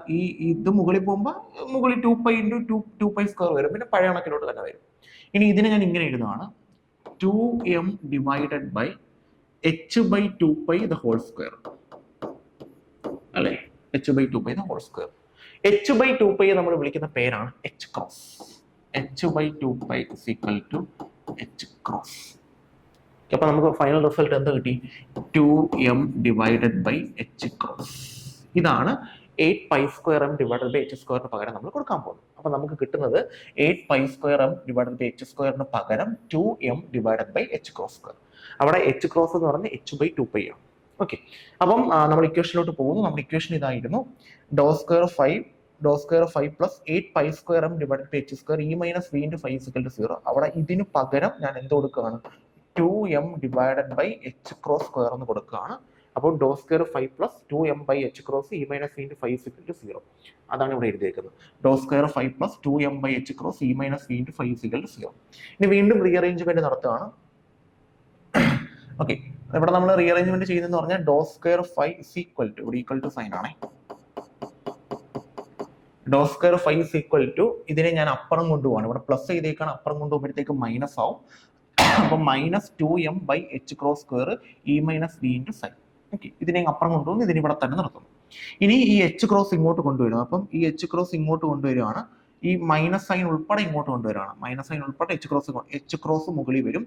ഇത് മുകളിൽ പോകുമ്പോൾ മുകളിൽ 2π × 2π² വരും. പിന്നെ പഴയ കണക്കിലോട്ട് തന്നെ വരും. ഇനി ഇതിനെ ഞാൻ ഇങ്ങനെ എഴുതുകയാണ്. 2m divided by h/2π the whole square അല്ലെ? h/2π the whole square. h/2π നമ്മൾ വിളിക്കുന്ന പേരാണ് h cross. h/2π is equal to h cross. അപ്പൊ നമുക്ക് ഫൈനൽ റിസൾട്ട് എന്താ കിട്ടി? 2m divided by h cross. ഇതാണ് 8π² m ഡിവൈഡഡ് ബൈ h² പകരം നമ്മൾ കൊടുക്കാൻ പോകുന്നു. അപ്പൊ നമുക്ക് കിട്ടുന്നത് 8π² m ഡിവൈഡഡ് ബൈ h² പകരം 2m ഡിവൈഡഡ് ബൈ h². അവിടെ h ക്രോസ് എന്ന് പറഞ്ഞാൽ h/2π ആണ്. ഓക്കെ, അപ്പം നമ്മൾ ഇക്വേഷനിലോട്ട് പോകുന്നു. നമ്മുടെ ഇക്വേഷൻ ഇതായിരുന്നു, ∂2 plus 8π² m divided by h² e minus v into 5 = 0. അവിടെ ഇതിന് പകരം ഞാൻ എന്ത് കൊടുക്കുകയാണ്, 2m ഡിവൈഡഡ് ബൈ h² എന്ന് കൊടുക്കുകയാണ്. അപ്പോൾ ∂2 plus 2m by h e minus v into 5 = 0. അതാണ് ഇവിടെ എഴുതിയേക്കുന്നത്. ∂2 plus 2m by h e minus v into 5 = 0. ഇനി വീണ്ടും റീഅറേഞ്ച്മെന്റ് നടത്തുകയാണ്. ഓക്കെ, ഇവിടെ നമ്മൾ റീഅറേഞ്ച്മെന്റ് ചെയ്യുന്നതെന്ന് പറഞ്ഞാൽ ∂2 ഇവിടെ ഈക്വൽ ടു സൈൻ ആണ്. ∂2 ഇതിനെ ഞാൻ അപ്പുറം കൊണ്ടുപോവാണ്. ഇവിടെ പ്ലസ് ചെയ്തേക്കാണ്, അപ്പുറം കൊണ്ടുപോകുമ്പോഴത്തേക്ക് മൈനസ് ആവും. അപ്പൊ minus 2m by h² e minus v into psi. Okay, ഇതിനെ അപ്പുറം കൊണ്ടുപോകുന്നു, ഇതിന് ഇവിടെ തന്നെ നിർത്തുന്നു. ഇനി ഈ h× ഇങ്ങോട്ട് കൊണ്ടുവരും. അപ്പം ഈ h× ഇങ്ങോട്ട് കൊണ്ടുവരികയാണ്, ഈ മൈനസ് സൈൻ ഉൾപ്പെടെ ഇങ്ങോട്ട് കൊണ്ടുവരികയാണ്. മൈനസ് സൈൻ ഉൾപ്പെടെ h× മുകളിൽ വരും,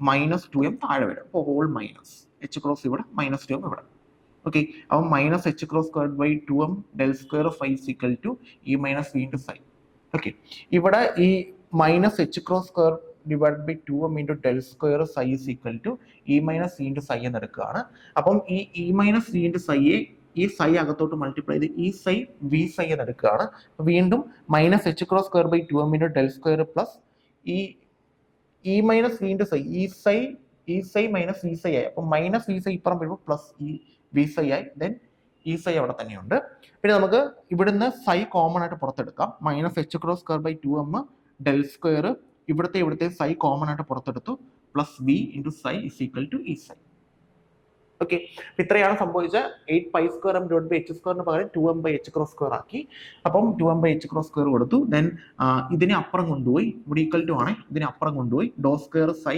മൈനസ് 2m താഴെ വരും. അപ്പോൾ ഹോൾ മൈനസ് h× ഇവിടെ, മൈനസ് 2m ഇവിടെ. ഓക്കെ, അപ്പം minus h² by 2m ∂2 = e minus v into psi. Okay, ഇവിടെ ഈ minus h² divide by 2m into ∂2 psi = e minus v into psi എന്ന് എടുക്കുകയാണ്. അപ്പം ഈ e മൈനസ് v ഇൻറ്റു സൈയെ ഈ സൈ അകത്തോട്ട് മൾട്ടിപ്ലൈ ചെയ്ത് ഈ സൈ വി സൈ എന്ന് എടുക്കുകയാണ്. വീണ്ടും minus h² by 2m into ∂2 plus ഈ മൈനസ് v ഇൻറ്റു സൈ ഈ സൈ മൈനസ് വി സൈ ആയി. അപ്പം മൈനസ് വി സൈ ഇപ്പുറം വരുമ്പോൾ പ്ലസ് ഈ വി സൈ ആയി. ദെൻ ഈ സൈ അവിടെ തന്നെയുണ്ട്. പിന്നെ നമുക്ക് ഇവിടുന്ന് സൈ കോമൺ ആയിട്ട് പുറത്തെടുക്കാം. മൈനസ് h² ബൈ 2m ∂2 ഇവിടുത്തെ സൈ കോമൺ ആയിട്ട് പുറത്തെടുത്തു, പ്ലസ് v ഇൻറ്റു സൈ = ഈ സൈ. ഓക്കെ, ഇത്രയാണ് സംഭവിച്ച 8π² m ഡിവൈഡ് ബൈ h² പകരം 2m ബൈ h² ആക്കി. അപ്പം 2m ബൈ h² കൊടുത്തു. ദെൻ ഇതിനെ അപ്പുറം കൊണ്ടുപോയി, ഇവിടെ ഈക്വൽ ടു ആണ്, ഇതിനെ അപ്പുറം കൊണ്ടുപോയി ∂2 psi.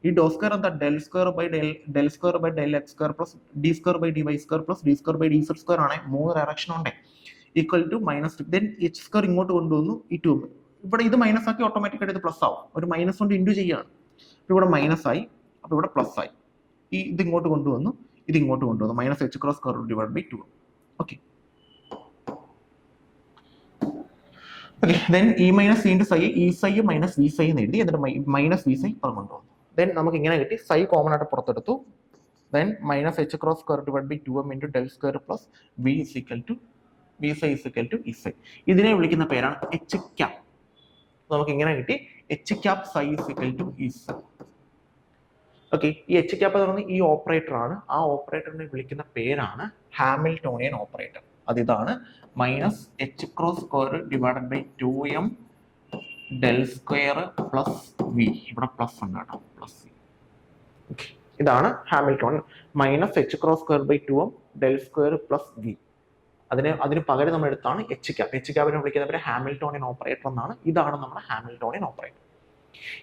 ഈ ∂2 എന്താ, ∂2 by ∂x² plus d² by dy² plus d² by dz² ആണ്. 3 ഡയറക്ഷൻ ഉണ്ട്, equal to minus. Then h² ഇങ്ങോട്ട് കൊണ്ടുവന്നു, ഈ 2m ഇവിടെ ഇത് മൈനസ് ആക്കി ഓട്ടോമാറ്റിക്കായിട്ട് ഇത് പ്ലസ് ആവും. ഒരു മൈനസ് കൊണ്ട് ഇൻറ്റു ചെയ്യാണ്. ഇവിടെ മൈനസ് ആയി, അപ്പൊ ഇവിടെ പ്ലസ് ആയി. ഇത് ഇങ്ങോട്ട് കൊണ്ടുവന്നു, ഇത് ഇങ്ങോട്ട് കൊണ്ടുവന്നു, minus h² divide by 2m. Okay, then e minus v into psi, ഈ സൈ മൈനസ് വി സൈ എന്ന് എഴുതി, എന്നിട്ട് മൈനസ് വി സൈ പുറം കൊണ്ടുവന്നു. ദെൻ നമുക്ക് ഇങ്ങനെ കിട്ടി, സൈ കോമൺ ആയിട്ട് പുറത്തെടുത്തു. Then minus h² divide by 2m into ∂2 plus v psi = ഈ സൈ. ഇതിനെ വിളിക്കുന്ന പേരാണ് h². നമുക്ക് ഇങ്ങനെ കിട്ടി, h² psi = ഈ സൈ. ഓക്കെ, ഈ h² എന്ന് പറയുന്നത് ഈ ഓപ്പറേറ്റർ ആണ്. ആ ഓപ്പറേറ്ററിനെ വിളിക്കുന്ന പേരാണ് ഹാമിൽട്ടോണിയൻ ഓപ്പറേറ്റർ. അതിതാണ് minus h² divided by 2m ∂2 plus v. ഇവിടെ പ്ലസ് ഉണ്ട് കേട്ടോ, പ്ലസ് v. ഓക്കെ, ഇതാണ് Hamiltonian. Minus h² by 2m ∂2 plus v. അതിന് പകരം നമ്മൾ എടുത്താണ് h². വിളിക്കുന്ന പേര് ഹാമിൽട്ടോണിയൻ ഓപ്പറേറ്റർ എന്നാണ്. ഇതാണ് നമ്മുടെ ഹാമിൽട്ടോണിയൻ ഓപ്പറേറ്റർ.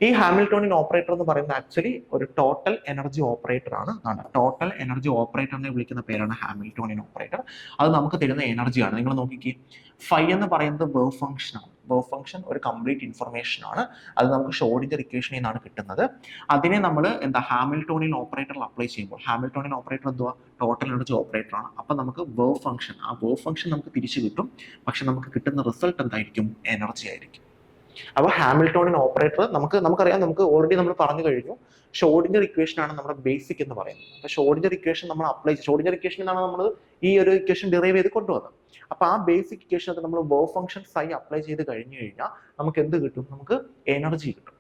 ഈ ഹാമിൽട്ടോണിയൻ ഓപ്പറേറ്റർ എന്ന് പറയുന്നത് ആക്ച്വലി ഒരു ടോട്ടൽ എനർജി ഓപ്പറേറ്റർ ആണ്. ടോട്ടൽ എനർജി ഓപ്പറേറ്ററിനെ വിളിക്കുന്ന പേരാണ് ഹാമിൽട്ടോണിയൻ ഓപ്പറേറ്റർ. അത് നമുക്ക് തരുന്ന എനർജിയാണ്. നിങ്ങൾ നോക്കിക്കേ, ഫൈ എന്ന് പറയുന്നത് വേവ് ഫംഗ്ഷൻ ആണ്. വേവ് ഫംഗ്ഷൻ ഒരു കംപ്ലീറ്റ് ഇൻഫർമേഷൻ ആണ്. അത് നമുക്ക് ഷ്രോഡിംഗർ ഇക്വേഷനിൽ നിന്നാണ് കിട്ടുന്നത്. അതിനെ നമ്മൾ ഹാമിൽട്ടോണിയൻ ഓപ്പറേറ്ററിൽ അപ്ലൈ ചെയ്യുമ്പോൾ, ഹാമിൽട്ടോണിയൻ ഓപ്പറേറ്റർ എന്തുവാ, ടോട്ടൽ എനർജി ഓപ്പറേറ്റർ ആണ്. അപ്പൊ നമുക്ക് വേവ് ഫംഗ്ഷൻ, ആ വേവ് ഫംഗ്ഷൻ നമുക്ക് തിരിച്ചു കിട്ടും. പക്ഷെ നമുക്ക് കിട്ടുന്ന റിസൾട്ട് എന്തായിരിക്കും, എനർജി ആയിരിക്കും. അപ്പോൾ ഹാമിൽട്ടോണിയൻ ഓപ്പറേറ്റർ നമുക്കറിയാം, നമുക്ക് ഓൾറെഡി നമ്മൾ പറഞ്ഞു കഴിഞ്ഞു. ഷ്രോഡിംഗർ ഇക്വേഷൻ ആണ് നമ്മുടെ ബേസിക് എന്ന് പറയുന്നത്. അപ്പൊ ഷ്രോഡിംഗർ ഇക്വേഷൻ നമ്മൾ ഷ്രോഡിംഗർ ഇക്വേഷൻ എന്നാണ് നമ്മൾ ഈ ഒരു ഇക്വേഷൻ ഡിറൈവ് ചെയ്ത് കൊണ്ടുവന്നത്. അപ്പൊ ആ ബേസിക് ഇക്വേഷനൊക്കെ നമ്മൾ വേവ് ഫംഗ്ഷൻ സൈ അപ്ലൈ ചെയ്ത് കഴിഞ്ഞു കഴിഞ്ഞാൽ നമുക്ക് എന്ത് കിട്ടും, നമുക്ക് എനർജി കിട്ടും.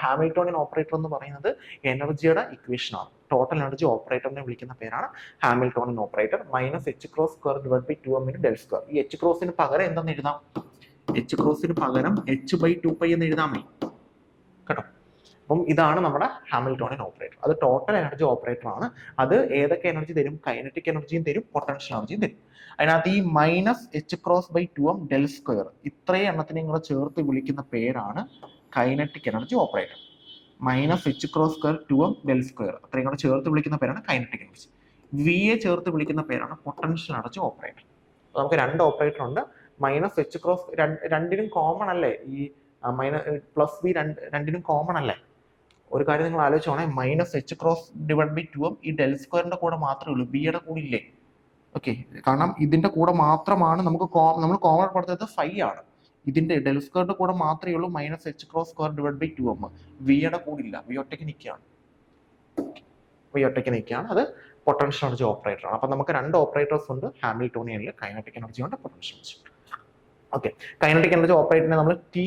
ഹാമിൽട്ടോണിയൻ ഓപ്പറേറ്റർ എന്ന് പറയുന്നത് എനർജിയുടെ ഇക്വേഷൻ ആണ്. ടോട്ടൽ എനർജി ഓപ്പറേറ്ററിനെ വിളിക്കുന്ന പേരാണ് Hamiltonian operator. Minus h² divide by 2m into ∂2. ഈ h² പകരം എന്താണെന്ന് എഴുതാം, h² പകരം h/2π എന്ന് എഴുതാമേ കേട്ടോ. അപ്പം ഇതാണ് നമ്മുടെ ഹാമിൽട്ടോണിയൻ ഓപ്പറേറ്റർ. അത് ടോട്ടൽ എനർജി ഓപ്പറേറ്റർ ആണ്. അത് ഏതൊക്കെ എനർജി തരും, കൈനറ്റിക് എനർജിയും തരും, പൊട്ടൻഷ്യൽ എനർജിയും തരും. അതിനകത്ത് ഈ മൈനസ് h× / 2m ∂2 ഇത്രയും എണ്ണത്തിനെ നിങ്ങൾ ചേർത്ത് വിളിക്കുന്ന പേരാണ് kinetic energy operator. Minus h² 2m ∂2 അത്രയും കൂടെ ചേർത്ത് വിളിക്കുന്ന പേരാണ് കൈനറ്റിക് എനർജി. v യെ ചേർത്ത് വിളിക്കുന്ന പേരാണ് പൊട്ടൻഷ്യൽ എനർജി ഓപ്പറേറ്റർ. നമുക്ക് രണ്ട് ഓപ്പറേറ്റർ ഉണ്ട്. മൈനസ് h× രണ്ടിനും കോമൺ അല്ലേ, ഈ പ്ലസ് v രണ്ടിനും കോമൺ അല്ലേ. ഒരു കാര്യം നിങ്ങൾ ആലോചിച്ചോണേ, minus h× divide by 2m ഈ ∂2 കൂടെ മാത്രമേ ഉള്ളൂ, ബിയുടെ കൂടെ ഇല്ലേ. ഓക്കെ, കാരണം ഇതിന്റെ കൂടെ മാത്രമാണ് നമുക്ക് നമ്മൾ കോമൺ കൊടുത്തത് ഫൈ ആണ്. ഇതിന്റെ ഡെൽ സ്ക്വയറിന്റെ കൂടെ മാത്രമേ ഉള്ളൂ minus H cross square divide by 2m. വിയുടെ കൂടെ ഇല്ല, വി ഒറ്റയ്ക്ക് നിൽക്കുകയാണ്. അത് പൊട്ടൻഷ്യൽ എനർജി ഓപ്പറേറ്റർ ആണ്. അപ്പൊ നമുക്ക് രണ്ട് ഓപ്പറേറ്റേഴ്സ് ഉണ്ട്, ഹാമിൽട്ടോണിയനിൽ കൈനറ്റിക് എനർജി ഉണ്ട്, പൊട്ടൻഷ്യൽ എനർജി ഉണ്ട്. ഓക്കെ, കൈനറ്റിക് എനർജി ഓപ്പറേറ്ററിനെ നമ്മൾ ടി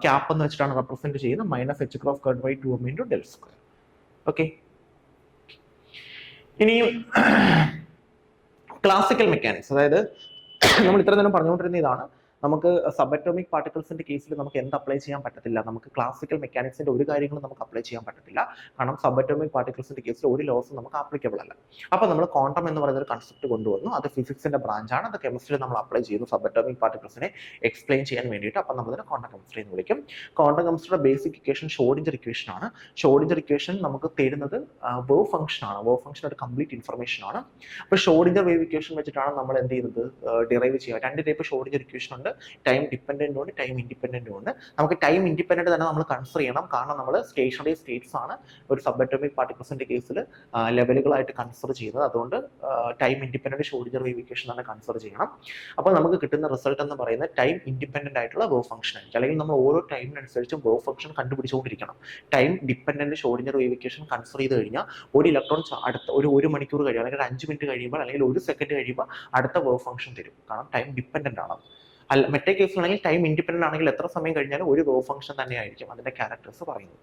ക്യാപ്പ് എന്ന് വെച്ചിട്ടാണ് റെപ്രസെന്റ് ചെയ്യുന്നത്, minus H cross square by 2m into del square. Okay, ഇനിയും ക്ലാസിക്കൽ മെക്കാനിക്സ്, അതായത് നമ്മൾ ഇത്ര നേരം പറഞ്ഞുകൊണ്ടിരുന്ന ഇതാണ്, നമുക്ക് സബറ്റോമിക് പാർട്ടിക്കിൾസിന്റെ കേസിൽ നമുക്ക് എന്ത് അപ്ലൈ ചെയ്യാൻ പറ്റത്തില്ല, നമുക്ക് ക്ലാസിക്കൽ മെക്കാനിക്സിന്റെ ഒരു കാര്യങ്ങളും നമുക്ക് അപ്ലൈ ചെയ്യാൻ പറ്റത്തില്ല. കാരണം സബറ്റോമിക് പാർട്ടിക്കിൾസിന്റെ കേസിൽ ഒരു ലോസും നമുക്ക് ആപ്ലിക്കബിൾ അല്ല. അപ്പൊ നമ്മൾ ക്വാണ്ടം എന്ന് പറയുന്ന ഒരു കൺസെപ്റ്റ് കൊണ്ടുവന്നു. അത് ഫിസിക്സിന്റെ ബ്രാഞ്ചാണ്, അത് കെമിസ്ട്രി നമ്മൾ അപ്ലൈ ചെയ്യുന്നു സബറ്റോമിക് പാർട്ടിക്കിൾസിനെ എക്സ്പ്ലെയിൻ ചെയ്യാൻ വേണ്ടിയിട്ട്. അപ്പൊ നമ്മളതിനെ ക്വാണ്ടം കെമിസ്ട്രി എന്ന് വിളിക്കും. ക്വാണ്ടം കെമിസ്ട്രിയുടെ ബേസിക് ഇക്വേഷൻ ഷ്രോഡിഞ്ചർ ഇക്വേഷൻ ആണ്. ഷ്രോഡിഞ്ചർ ഇക്വേഷൻ നമുക്ക് തരുന്നത് വേവ് ഫംഗ്ഷൻ ആണ്. വേവ് ഫംഗ്ഷൻ ഒരു കംപ്ലീറ്റ് ഇൻഫർമേഷൻ ആണ്. അപ്പൊ ഷ്രോഡിഞ്ചർ വേവ് ഇക്വേഷൻ വെച്ചിട്ടാണ് നമ്മൾ എന്ത് ചെയ്യുന്നത്, ഡിറൈവ് ചെയ്യുക. രണ്ട് ടൈപ്പ് ഷ്രോഡിഞ്ചർ ഇക്വേഷൻ ഉണ്ട്, ടൈം ഡിപ്പെൻഡന്റും ഉണ്ട്, ടൈം ഇൻഡിപെൻഡന്റും ഉണ്ട്. നമുക്ക് ടൈം ഇൻഡിപെൻഡന്റ് തന്നെ നമ്മൾ കൺസിഡർ ചെയ്യണം, കാരണം നമ്മൾ സ്റ്റേഷനറി സ്റ്റേറ്റ്സ് ആണ് ഒരു സബറ്റോമിക് പാർട്ടിക്കിൾസിന്റെ കേസിൽ ലെവലുകളായിട്ട് കൺസിഡർ ചെയ്യുന്നത്. അതുകൊണ്ട് time independent Schrodinger wave equation തന്നെ കൺസിഡർ ചെയ്യണം. അപ്പോൾ നമുക്ക് കിട്ടുന്ന റിസൾട്ട് എന്ന് പറയുന്നത് ടൈം ഇൻഡിപെൻഡന്റ് ആയിട്ടുള്ള വേവ് ഫംഗ്ഷൻ ആയിരിക്കും. അല്ലെങ്കിൽ നമ്മൾ ഓരോ ടൈമിനനുസരിച്ചും വേവ് ഫംഗ്ഷൻ കണ്ടുപിടിച്ചുകൊണ്ടിരിക്കണം. Time dependent Schrodinger wave equation consider ചെയ്ത് കഴിഞ്ഞാൽ ഒരു ഇലക്ട്രോൺ അടുത്ത ഒരു മണിക്കൂർ കഴിയും, അല്ലെങ്കിൽ 5 മിനിറ്റ് കഴിയുമ്പോൾ, അല്ലെങ്കിൽ 1 സെക്കൻഡ് കഴിയുമ്പോൾ അടുത്ത വേവ് ഫംഗ്ഷൻ തരും. കാരണം ടൈം ഡിപ്പെൻഡന്റ് ആണ്. അല്ല, മറ്റേ കേസിലാണെങ്കിൽ ടൈം ഇൻഡിപെൻഡന്റ് ആണെങ്കിൽ എത്ര സമയം കഴിഞ്ഞാലും ഒരു വേവ് ഫംഗ്ഷൻ തന്നെയായിരിക്കും അതിന്റെ ക്യാരക്ടേഴ്സ് പറയുന്നത്.